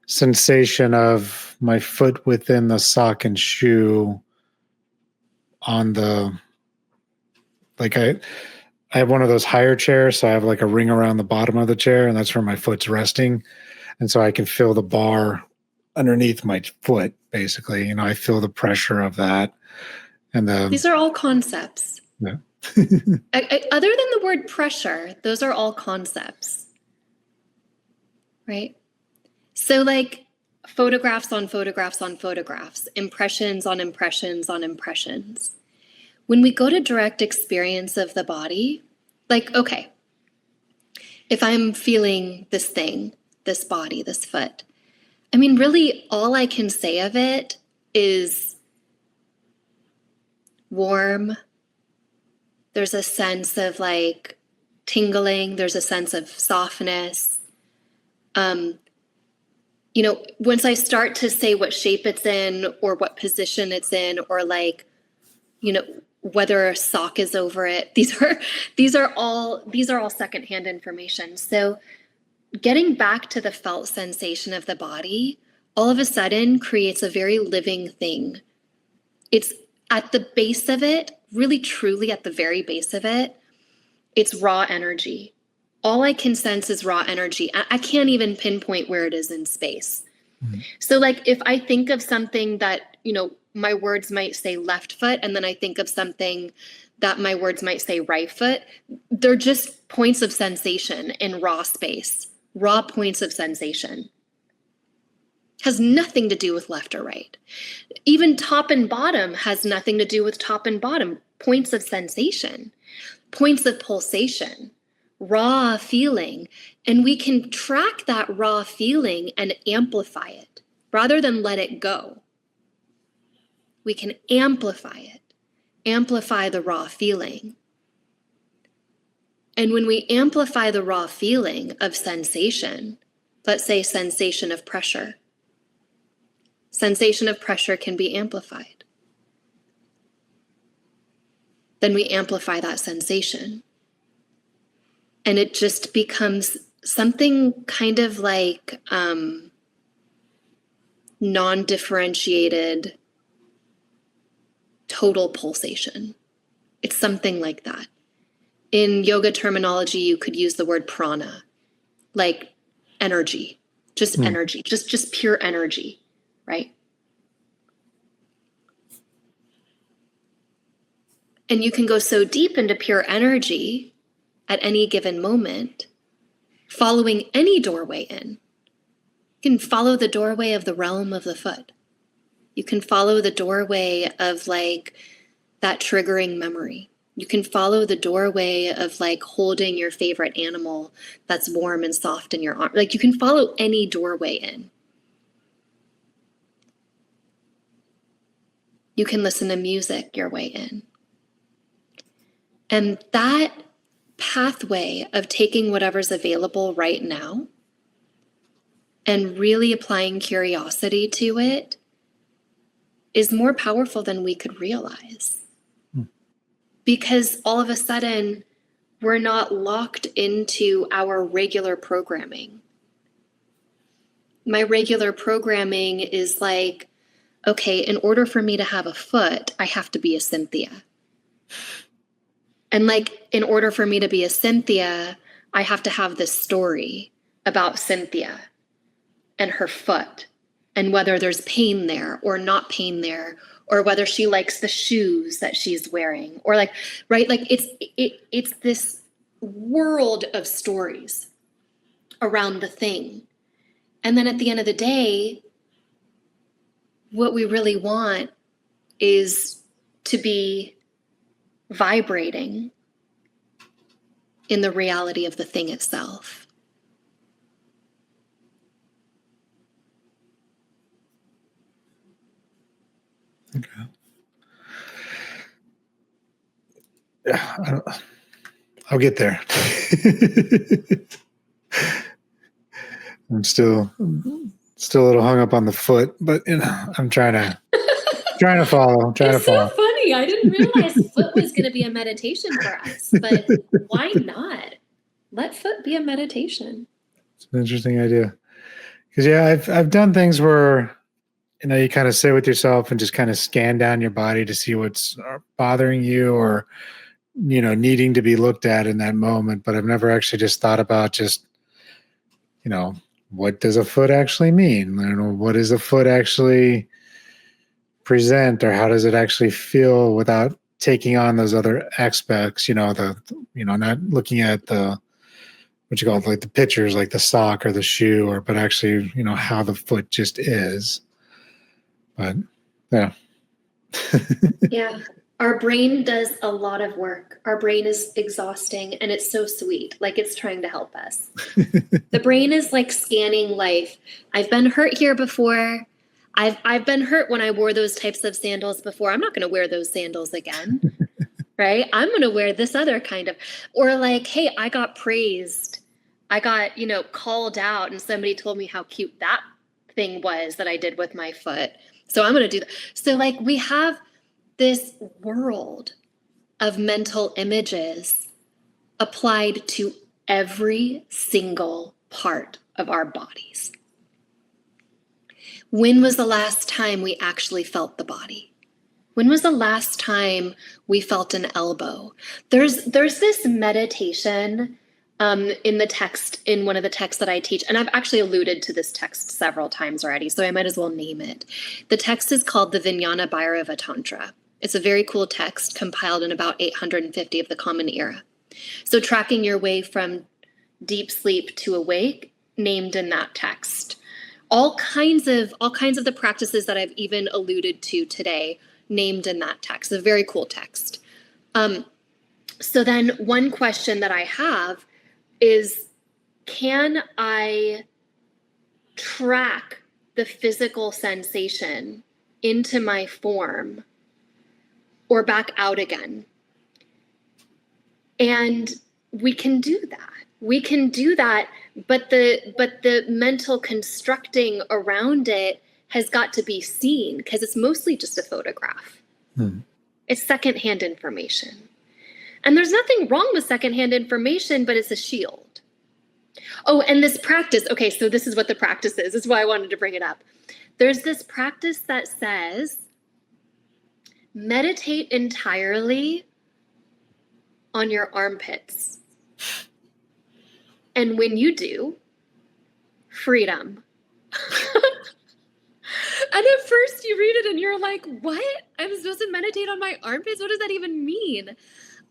sensation of my foot within the sock and shoe on the, like I have one of those higher chairs, so I have like a ring around the bottom of the chair, and that's where my foot's resting. And so I can feel the bar underneath my foot, basically. I feel the pressure of that. And these are all concepts. Yeah. Other than the word pressure, those are all concepts, right? So like photographs on photographs on photographs, impressions on impressions on impressions. When we go to direct experience of the body, like, okay, if I'm feeling this thing, this body, this foot, I mean, really all I can say of it is warm. There's a sense of like tingling. There's a sense of softness. Once I start to say what shape it's in or what position it's in, or like, whether a sock is over it, these are all secondhand information. So getting back to the felt sensation of the body all of a sudden creates a very living thing. It's at the base of it, really truly at the very base of it, it's raw energy. All I can sense is raw energy. I can't even pinpoint where it is in space. Mm-hmm. So like if I think of something that, my words might say left foot, and then I think of something that my words might say right foot, they're just points of sensation in raw space, raw points of sensation. Has nothing to do with left or right. Even top and bottom has nothing to do with top and bottom. Points of sensation, points of pulsation, raw feeling. And we can track that raw feeling and amplify it rather than let it go. We can amplify it, amplify the raw feeling. And when we amplify the raw feeling of sensation, let's say sensation of pressure, sensation of pressure can be amplified. Then we amplify that sensation. And it just becomes something kind of like non-differentiated total pulsation. It's something like that. In yoga terminology, you could use the word prana, like energy, just energy, just pure energy. Right? And you can go so deep into pure energy at any given moment, following any doorway in. You can follow the doorway of the realm of the foot. You can follow the doorway of like that triggering memory. You can follow the doorway of like holding your favorite animal that's warm and soft in your arm. Like you can follow any doorway in. You can listen to music your way in. And that pathway of taking whatever's available right now and really applying curiosity to it is more powerful than we could realize. Because all of a sudden, we're not locked into our regular programming. My regular programming is like, okay, in order for me to have a foot, I have to be a Cynthia. And like, in order for me to be a Cynthia, I have to have this story about Cynthia and her foot and whether there's pain there or not pain there, or whether she likes the shoes that she's wearing, or like, right? Like it's this world of stories around the thing. And then at the end of the day, what we really want is to be vibrating in the reality of the thing itself. Okay. Yeah, I'll get there. I'm still a little hung up on the foot, but I'm trying to follow. It's so funny. I didn't realize foot was going to be a meditation for us, but why not? Let foot be a meditation. It's an interesting idea. Because I've done things where, you kind of sit with yourself and just kind of scan down your body to see what's bothering you or, needing to be looked at in that moment. But I've never actually just thought about just, what does a foot actually mean? What does a foot actually present, or how does it actually feel without taking on those other aspects? Not looking at the, what you call it, like the pictures, like the sock or the shoe, but actually, how the foot just is. But yeah. Yeah. Our brain does a lot of work. Our brain is exhausting and it's so sweet. Like it's trying to help us. The brain is like scanning life. I've been hurt here before. I've been hurt when I wore those types of sandals before. I'm not going to wear those sandals again. Right? I'm going to wear this other kind of, or like, hey, I got praised. I got, called out and somebody told me how cute that thing was that I did with my foot. So I'm going to do that. So like we have this world of mental images applied to every single part of our bodies. When was the last time we actually felt the body? When was the last time we felt an elbow? There's this meditation in the text, in one of the texts that I teach, and I've actually alluded to this text several times already, so I might as well name it. The text is called the Vijnana Bhairava Tantra. It's a very cool text compiled in about 850 of the Common Era. So tracking your way from deep sleep to awake, named in that text. All kinds of the practices that I've even alluded to today, named in that text. A very cool text. So then one question that I have is, can I track the physical sensation into my form or back out again? And we can do that. We can do that, but the mental constructing around it has got to be seen, because it's mostly just a photograph. It's secondhand information. And there's nothing wrong with secondhand information, but it's a shield. Oh, and this practice, okay, so this is what the practice is. This is why I wanted to bring it up. There's this practice that says, meditate entirely on your armpits. And when you do, freedom. And at first you read it and you're like, what? I'm supposed to meditate on my armpits? What does that even mean?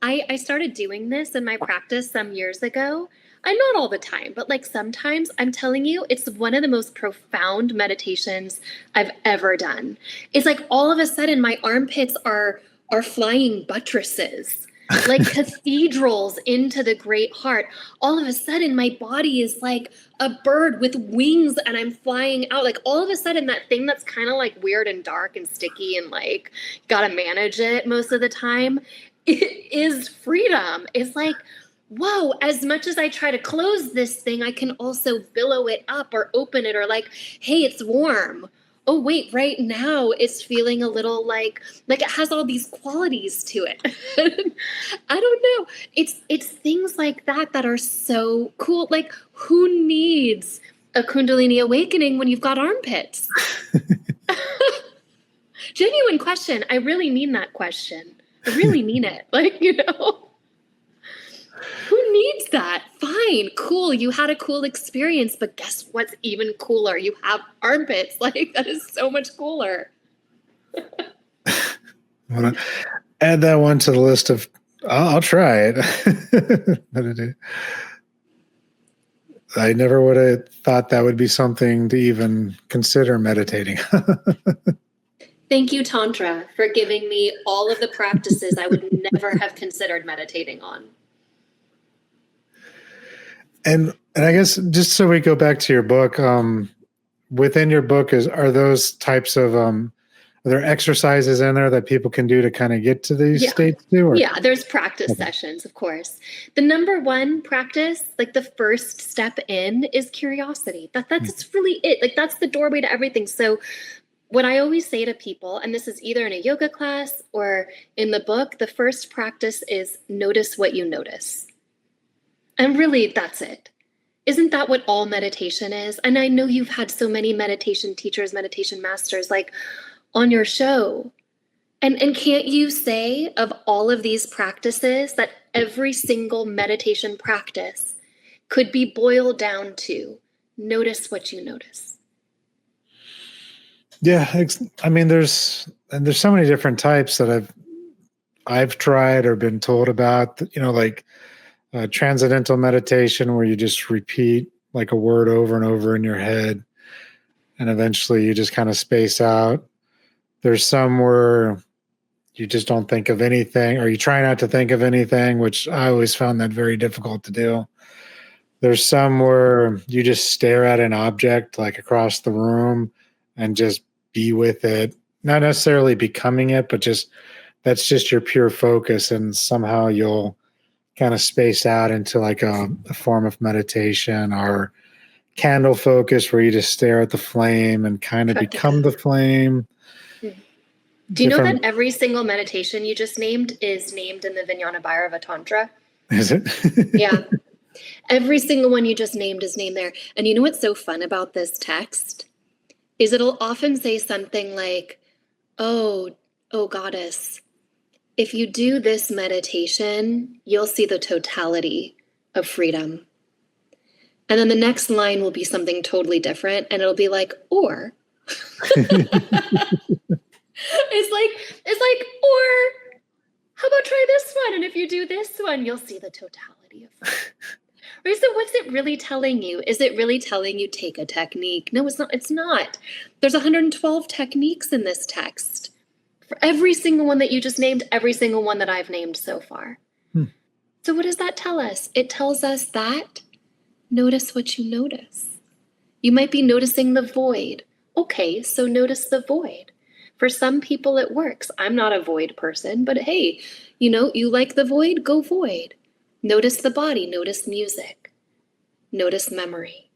I started doing this in my practice some years ago. And not all the time, but like sometimes, I'm telling you, it's one of the most profound meditations I've ever done. It's like all of a sudden my armpits are flying buttresses. like cathedrals into the great heart. All of a sudden, my body is like a bird with wings and I'm flying out. Like all of a sudden, that thing that's kind of like weird and dark and sticky and like got to manage it most of the time, it is freedom. It's like, whoa, as much as I try to close this thing, I can also billow it up or open it, or like, hey, it's warm. Oh, wait, right now it's feeling a little like it has all these qualities to it. I don't know. It's things like that that are so cool. Like, who needs a Kundalini awakening when you've got armpits? Genuine question. I really mean that question. I really mean it. Like, who needs that? Fine, cool. You had a cool experience, but guess what's even cooler? You have armpits. Like, that is so much cooler. I want to add that one to the list of, I'll try it. I never would have thought that would be something to even consider meditating. Thank you, Tantra, for giving me all of the practices I would never have considered meditating on. And I guess just so we go back to your book, within your book are those types of are there exercises in there that people can do to kind of get to these states too? Or? Yeah, there's practice sessions, of course. The number one practice, like the first step in, is curiosity. That's really it. Like that's the doorway to everything. So what I always say to people, and this is either in a yoga class or in the book, the first practice is notice what you notice. And really, that's it. Isn't that what all meditation is? And I know you've had so many meditation teachers, meditation masters, like on your show. And can't you say of all of these practices that every single meditation practice could be boiled down to notice what you notice? Yeah, I mean, there's so many different types that I've tried or been told about. Like transcendental meditation, where you just repeat like a word over and over in your head, and eventually you just kind of space out. There's some where you just don't think of anything, or you try not to think of anything, which I always found that very difficult to do. There's some where you just stare at an object like across the room and just be with it, not necessarily becoming it, but just that's just your pure focus, and somehow you'll kind of space out into like a form of meditation, or candle focus, where you just stare at the flame and kind of become the flame. Do you know that every single meditation you just named is named in the Vijnana Bhairava Tantra? Is it? Yeah. Every single one you just named is named there. And you know what's so fun about this text is it'll often say something like, oh goddess, if you do this meditation, you'll see the totality of freedom. And then the next line will be something totally different. And it'll be like, or. It's like, or how about try this one? And if you do this one, you'll see the totality of freedom. Right? So what's it really telling you? Is it really telling you take a technique? No, it's not. It's not. There's 112 techniques in this text. For every single one that you just named, every single one that I've named so far. So what does that tell us? It tells us that notice what you notice. You might be noticing the void. Okay, so notice the void. For some people it works. I'm not a void person, but hey, you like the void, go void. Notice the body, notice music, notice memory,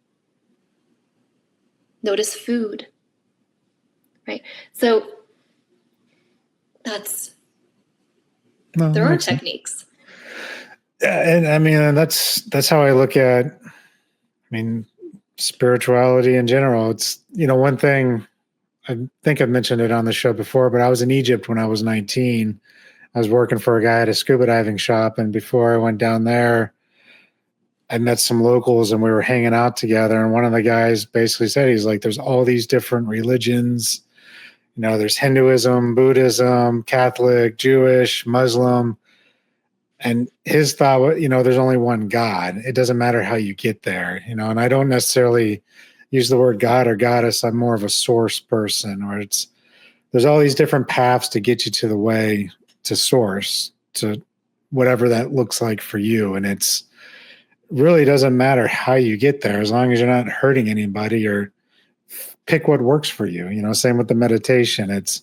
notice food, right? So there are techniques. And I mean, that's how I look at, spirituality in general. It's, one thing, I think I've mentioned it on the show before, but I was in Egypt when I was 19. I was working for a guy at a scuba diving shop. And before I went down there, I met some locals and we were hanging out together. And one of the guys basically said, he's like, there's all these different religions. There's Hinduism, Buddhism, Catholic, Jewish, Muslim. And his thought was, there's only one God. It doesn't matter how you get there, and I don't necessarily use the word God or goddess. I'm more of a source person, or there's all these different paths to get you to the way to source, to whatever that looks like for you. And it's really doesn't matter how you get there, as long as you're not hurting anybody, or pick what works for you. Same with the meditation. It's,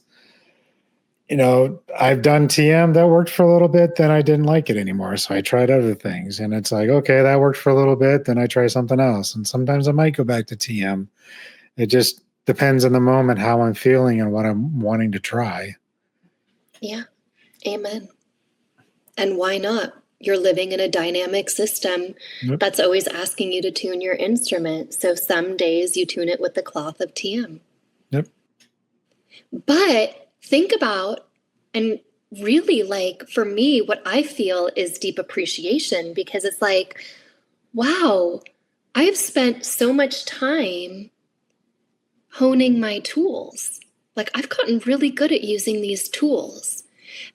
I've done TM that worked for a little bit, then I didn't like it anymore. So I tried other things, and it's like, okay, that worked for a little bit, then I try something else. And sometimes I might go back to TM. It just depends on the moment, how I'm feeling and what I'm wanting to try. Yeah. Amen. And why not? You're living in a dynamic system that's always asking you to tune your instrument. So some days you tune it with the cloth of TM. Yep. But think about, and really, like, for me, what I feel is deep appreciation, because it's like, wow, I've spent so much time honing my tools. Like, I've gotten really good at using these tools.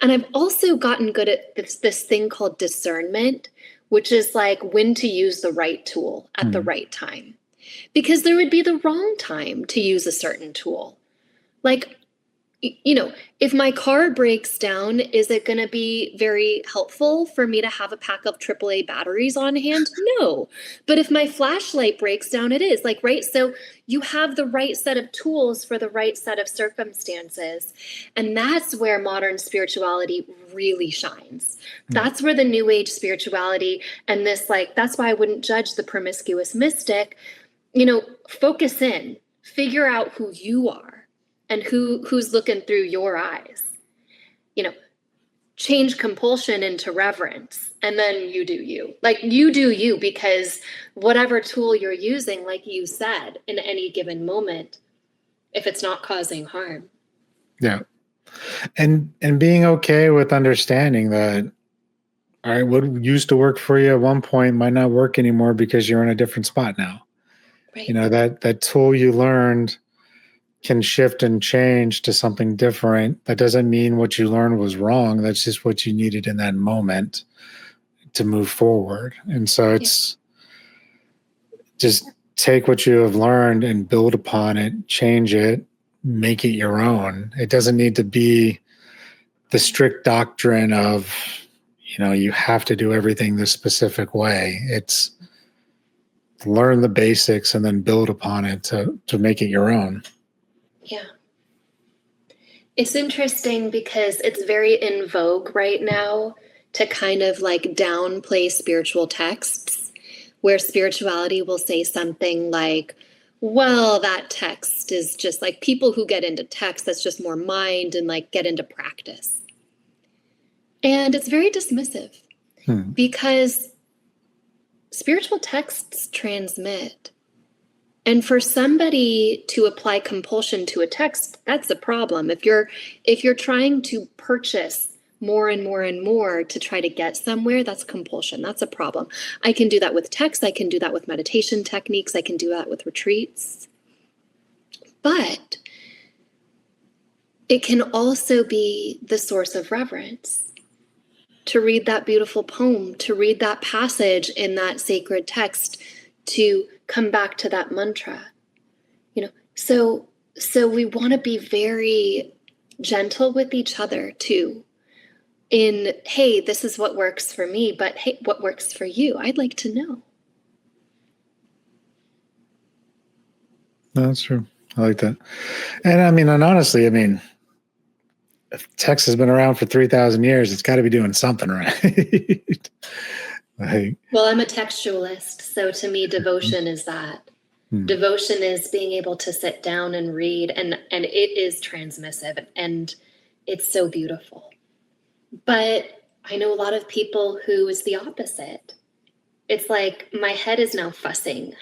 And I've also gotten good at this thing called discernment, which is like when to use the right tool at the right time. Because there would be the wrong time to use a certain tool. Like, if my car breaks down, is it going to be very helpful for me to have a pack of AAA batteries on hand? No. But if my flashlight breaks down, it is. Like, right? So you have the right set of tools for the right set of circumstances. And that's where modern spirituality really shines. That's where the new age spirituality and this, like, that's why I wouldn't judge the promiscuous mystic. Focus in, figure out who you are. And who's looking through your eyes. Change compulsion into reverence, and then you do you. Like, you do you, because whatever tool you're using, like you said, in any given moment, if it's not causing harm. Yeah. And being okay with understanding that, all right, what used to work for you at one point might not work anymore because you're in a different spot now. Right. That tool you learned can shift and change to something different. That doesn't mean what you learned was wrong. That's just what you needed in that moment to move forward. And so it's just take what you have learned and build upon it, change it, make it your own. It doesn't need to be the strict doctrine of, you have to do everything this specific way. It's learn the basics and then build upon it to make it your own. Yeah. It's interesting because it's very in vogue right now to kind of like downplay spiritual texts, where spirituality will say something like, well, that text is just like, people who get into text, that's just more mind, and like get into practice. And it's very dismissive because spiritual texts transmit. And for somebody to apply compulsion to a text, that's a problem. If you're trying to purchase more and more and more to try to get somewhere, that's compulsion. That's a problem. I can do that with text. I can do that with meditation techniques. I can do that with retreats. But it can also be the source of reverence. To read that beautiful poem, to read that passage in that sacred text, to come back to that mantra. So we want to be very gentle with each other too. In, hey, this is what works for me, but hey, what works for you? I'd like to know. No, that's true. I like that. And honestly, if text has been around for 3,000 years, it's got to be doing something right. Well, I'm a textualist, so to me, devotion is that. Devotion is being able to sit down and read, and it is transmissive, and it's so beautiful. But I know a lot of people who is the opposite. It's like, my head is now fussing.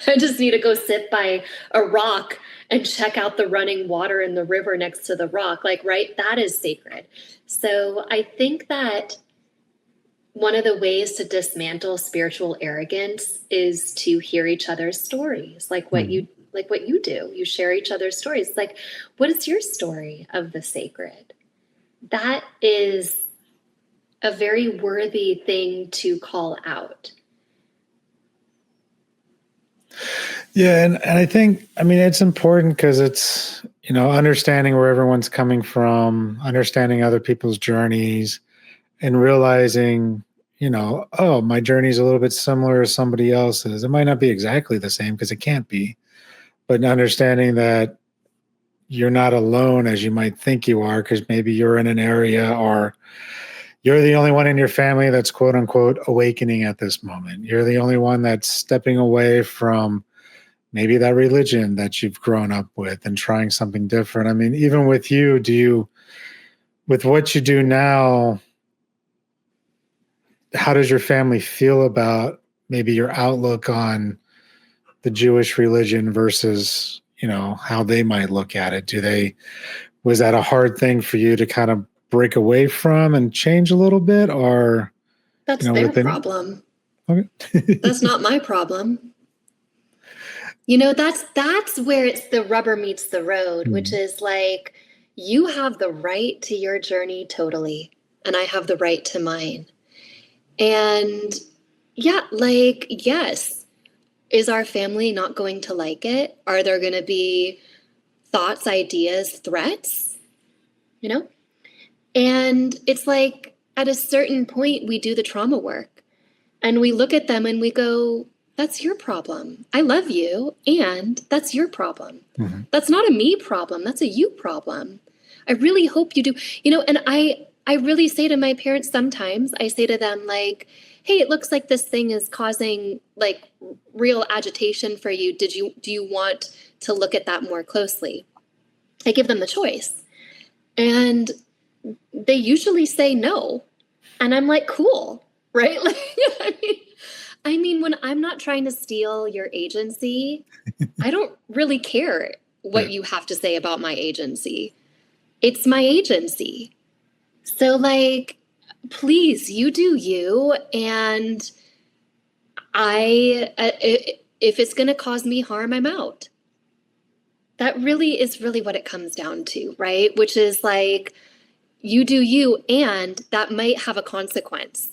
I just need to go sit by a rock and check out the running water in the river next to the rock. Like, right? That is sacred. So I think that one of the ways to dismantle spiritual arrogance is to hear each other's stories, like what you do. You share each other's stories. Like, what is your story of the sacred? That is a very worthy thing to call out. Yeah, and I think, it's important because it's, understanding where everyone's coming from, understanding other people's journeys, and realizing, oh, my journey is a little bit similar to somebody else's. It might not be exactly the same because it can't be, but understanding that you're not alone as you might think you are, because maybe you're in an area or you're the only one in your family that's quote unquote awakening at this moment. You're the only one that's stepping away from maybe that religion that you've grown up with and trying something different. I mean, even with you, with what you do now, how does your family feel about maybe your outlook on the Jewish religion versus, how they might look at it? Was that a hard thing for you to kind of break away from and change a little bit, or that's their problem? Okay. That's not my problem. That's where it's the rubber meets the road, which is like, you have the right to your journey totally, and I have the right to mine. And yes, is our family not going to like it? Are there going to be thoughts, ideas, threats? And it's like, at a certain point, we do the trauma work and we look at them and we go, that's your problem. I love you, and that's your problem. Mm-hmm. That's not a me problem. That's a you problem. I really hope you do. And I really say to my parents sometimes, I say to them, like, hey, it looks like this thing is causing like real agitation for you. Do you want to look at that more closely? I give them the choice. And they usually say no. And I'm like, cool, right? Like, I mean, when I'm not trying to steal your agency, I don't really care what you have to say about my agency. It's my agency. So like, please, you do you. And if it's going to cause me harm, I'm out. That really is what it comes down to, right? Which is like, you do you, and that might have a consequence.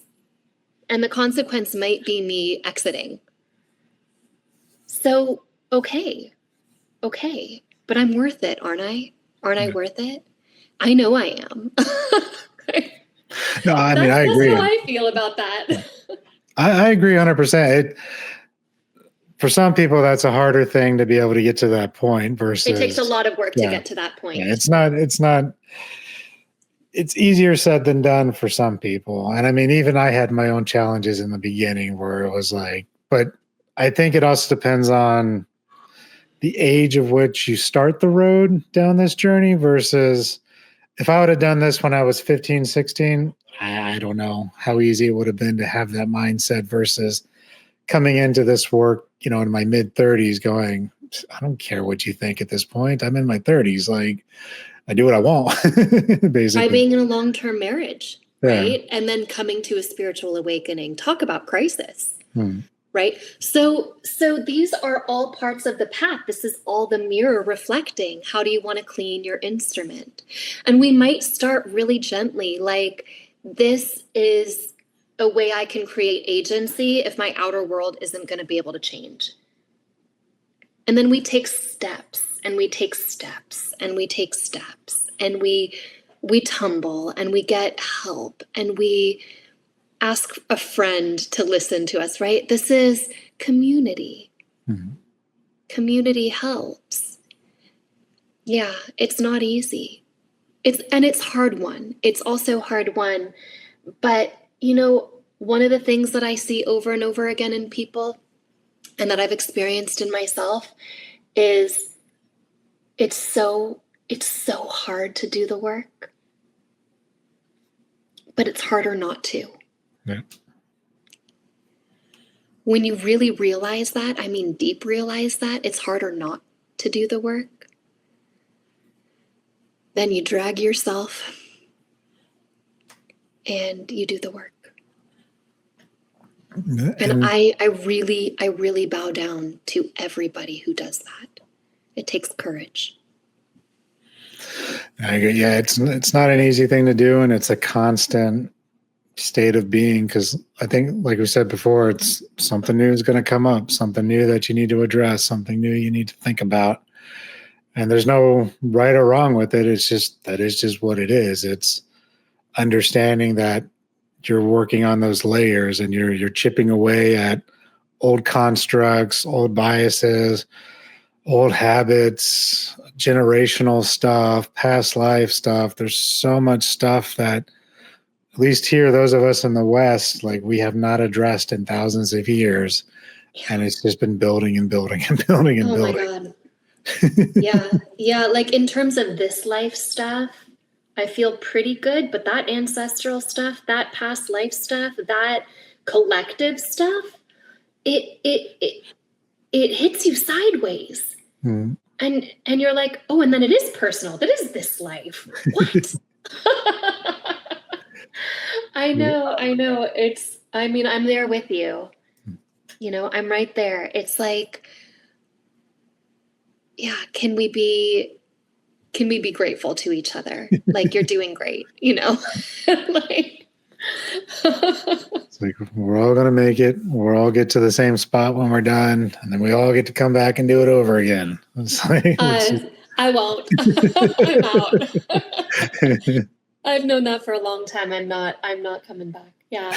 And the consequence might be me exiting. So, okay. But I'm worth it, aren't I? Aren't I worth it? I know I am. No, I mean, I agree. That's how I feel about that. I agree 100%. For some people, that's a harder thing to be able to get to that point versus... It takes a lot of work to get to that point. Yeah, it's easier said than done for some people. And I mean, even I had my own challenges in the beginning where it was like, but I think it also depends on the age of which you start the road down this journey versus if I would have done this when I was 15, 16, I don't know how easy it would have been to have that mindset versus coming into this work, in my mid 30s going, I don't care what you think at this point. I'm in my 30s. Like, I do what I want, basically. By being in a long-term marriage, right? And then coming to a spiritual awakening. Talk about crisis, right? So these are all parts of the path. This is all the mirror reflecting. How do you want to clean your instrument? And we might start really gently, like, this is a way I can create agency if my outer world isn't going to be able to change. And then we take steps. And we take steps and we take steps and we tumble and we get help and we ask a friend to listen to us, right? This is community. Mm-hmm. Community helps. Yeah, it's not easy. It's hard won. It's also hard won. But, one of the things that I see over and over again in people and that I've experienced in myself is it's so hard to do the work, but it's harder not to. Yeah. When you really realize that, I mean, deep realize that, it's harder not to do the work. Then you drag yourself and you do the work. And I really bow down to everybody who does that. It takes courage. I agree. Yeah, it's not an easy thing to do, and it's a constant state of being because I think, like we said before, it's something new is going to come up, something new that you need to address, something new you need to think about. And there's no right or wrong with it. It's just, that is just what it is. It's understanding that you're working on those layers and you're chipping away at old constructs, old biases, old habits, generational stuff, past life stuff. There's so much stuff that, at least here, those of us in the West, like, we have not addressed in thousands of years. And it's just been building and building and building and building. Oh my God. Yeah. Like in terms of this life stuff, I feel pretty good, but that ancestral stuff, that past life stuff, that collective stuff, it hits you sideways. Mm. And you're like, oh, and then it is personal. That is this life. What? I know. I'm there with you. I'm right there. It's like, yeah, can we be grateful to each other? Like, you're doing great, like, it's like, we're all going to make it. We'll all get to the same spot when we're done. And then we all get to come back and do it over again. It's like, I won't. I'm out. I've known that for a long time. I'm not coming back. Yeah.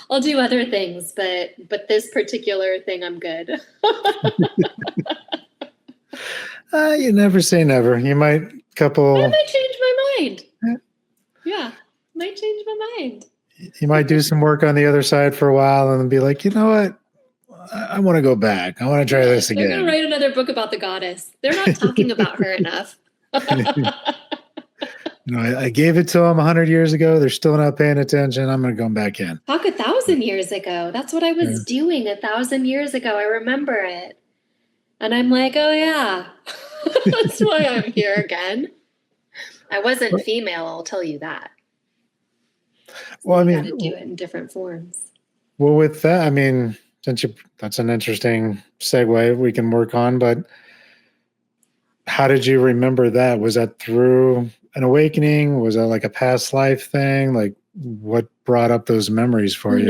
I'll do other things, but this particular thing, I'm good. You never say never. You might I might change my mind. Yeah. Might change my mind. You might do some work on the other side for a while and then be like, you know what? I want to go back. I want to try this again. They're going to write another book about the goddess. They're not talking about her enough. I gave it to them 100 years ago. They're still not paying attention. I'm going to go back in. Talk 1,000 years ago. That's what I was doing 1,000 years ago. I remember it. And I'm like, oh yeah, that's why I'm here again. I wasn't female, I'll tell you that. Well, I mean, got to do it in different forms. Well, with that, I mean, that's an interesting segue we can work on, but how did you remember that? Was that through an awakening? Was that like a past life thing? Like, what brought up those memories for you?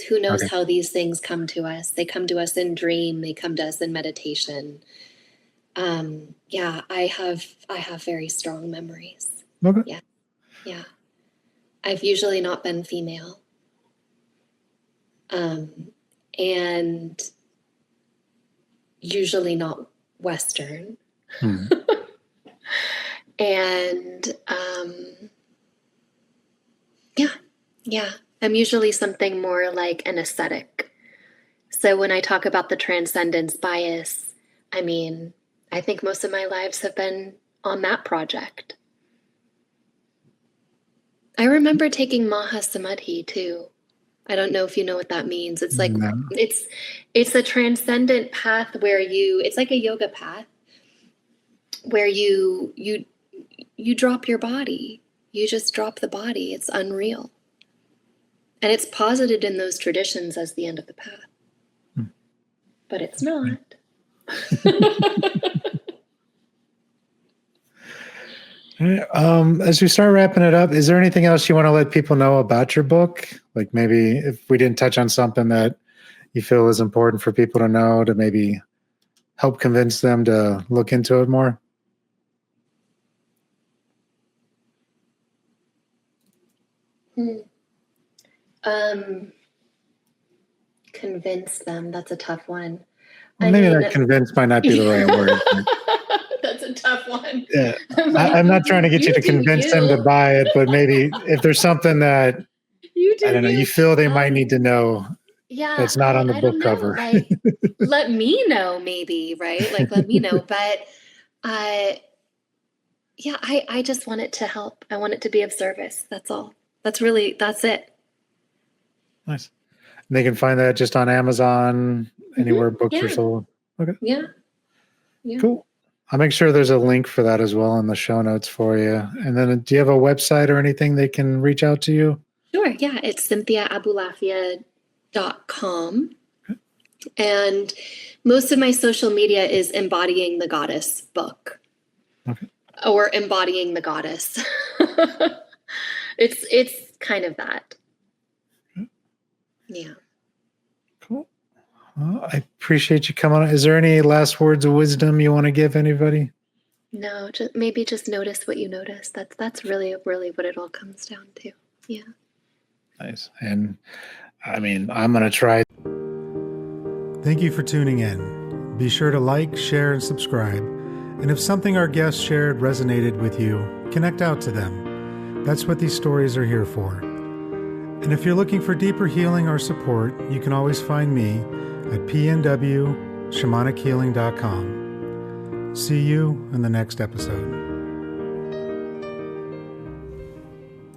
Who knows okay. How these things come to us? They come to us in dream. They come to us in meditation. Yeah, I have very strong memories. Okay. Yeah. I've usually not been female. And usually not Western. And yeah, I'm usually something more like an ascetic. So when I talk about the transcendence bias, I mean, I think most of my lives have been on that project. I remember taking Mahasamadhi too. I don't know if you know what that means. It's like, it's a transcendent path where it's like a yoga path where you drop your body. You just drop the body. It's unreal. And it's posited in those traditions as the end of the path. But it's not. As we start wrapping it up, is there anything else you want to let people know about your book? Like maybe if we didn't touch on something that you feel is important for people to know to maybe help convince them to look into it more? Convince them. That's a tough one. Well, maybe that convince might not be the right word. That's a tough one. Yeah. I'm not trying to get you to convince them to buy it, but maybe if there's something that you feel they might need to know. Yeah, that's not on the book cover. Like, let me know, maybe, right? Like, let me know. But I just want it to help. I want it to be of service. That's all. That's it. Nice. And they can find that just on Amazon, anywhere books are sold. Okay. Yeah. Cool. I'll make sure there's a link for that as well in the show notes for you. And then do you have a website or anything they can reach out to you? Sure. Yeah. It's cynthiaabulafia.com. Okay. And most of my social media is Embodying the Goddess book. Okay. Or Embodying the Goddess. It's kind of that. Okay. Yeah. Cool. Well, I appreciate you coming on. Is there any last words of wisdom you want to give anybody? No, maybe just notice what you notice. That's really, really what it all comes down to. Yeah. Nice. And I mean, I'm going to try. Thank you for tuning in. Be sure to like, share, and subscribe. And if something our guests shared resonated with you, connect out to them. That's what these stories are here for. And if you're looking for deeper healing or support, you can always find me at pnwshamanichealing.com. See you in the next episode.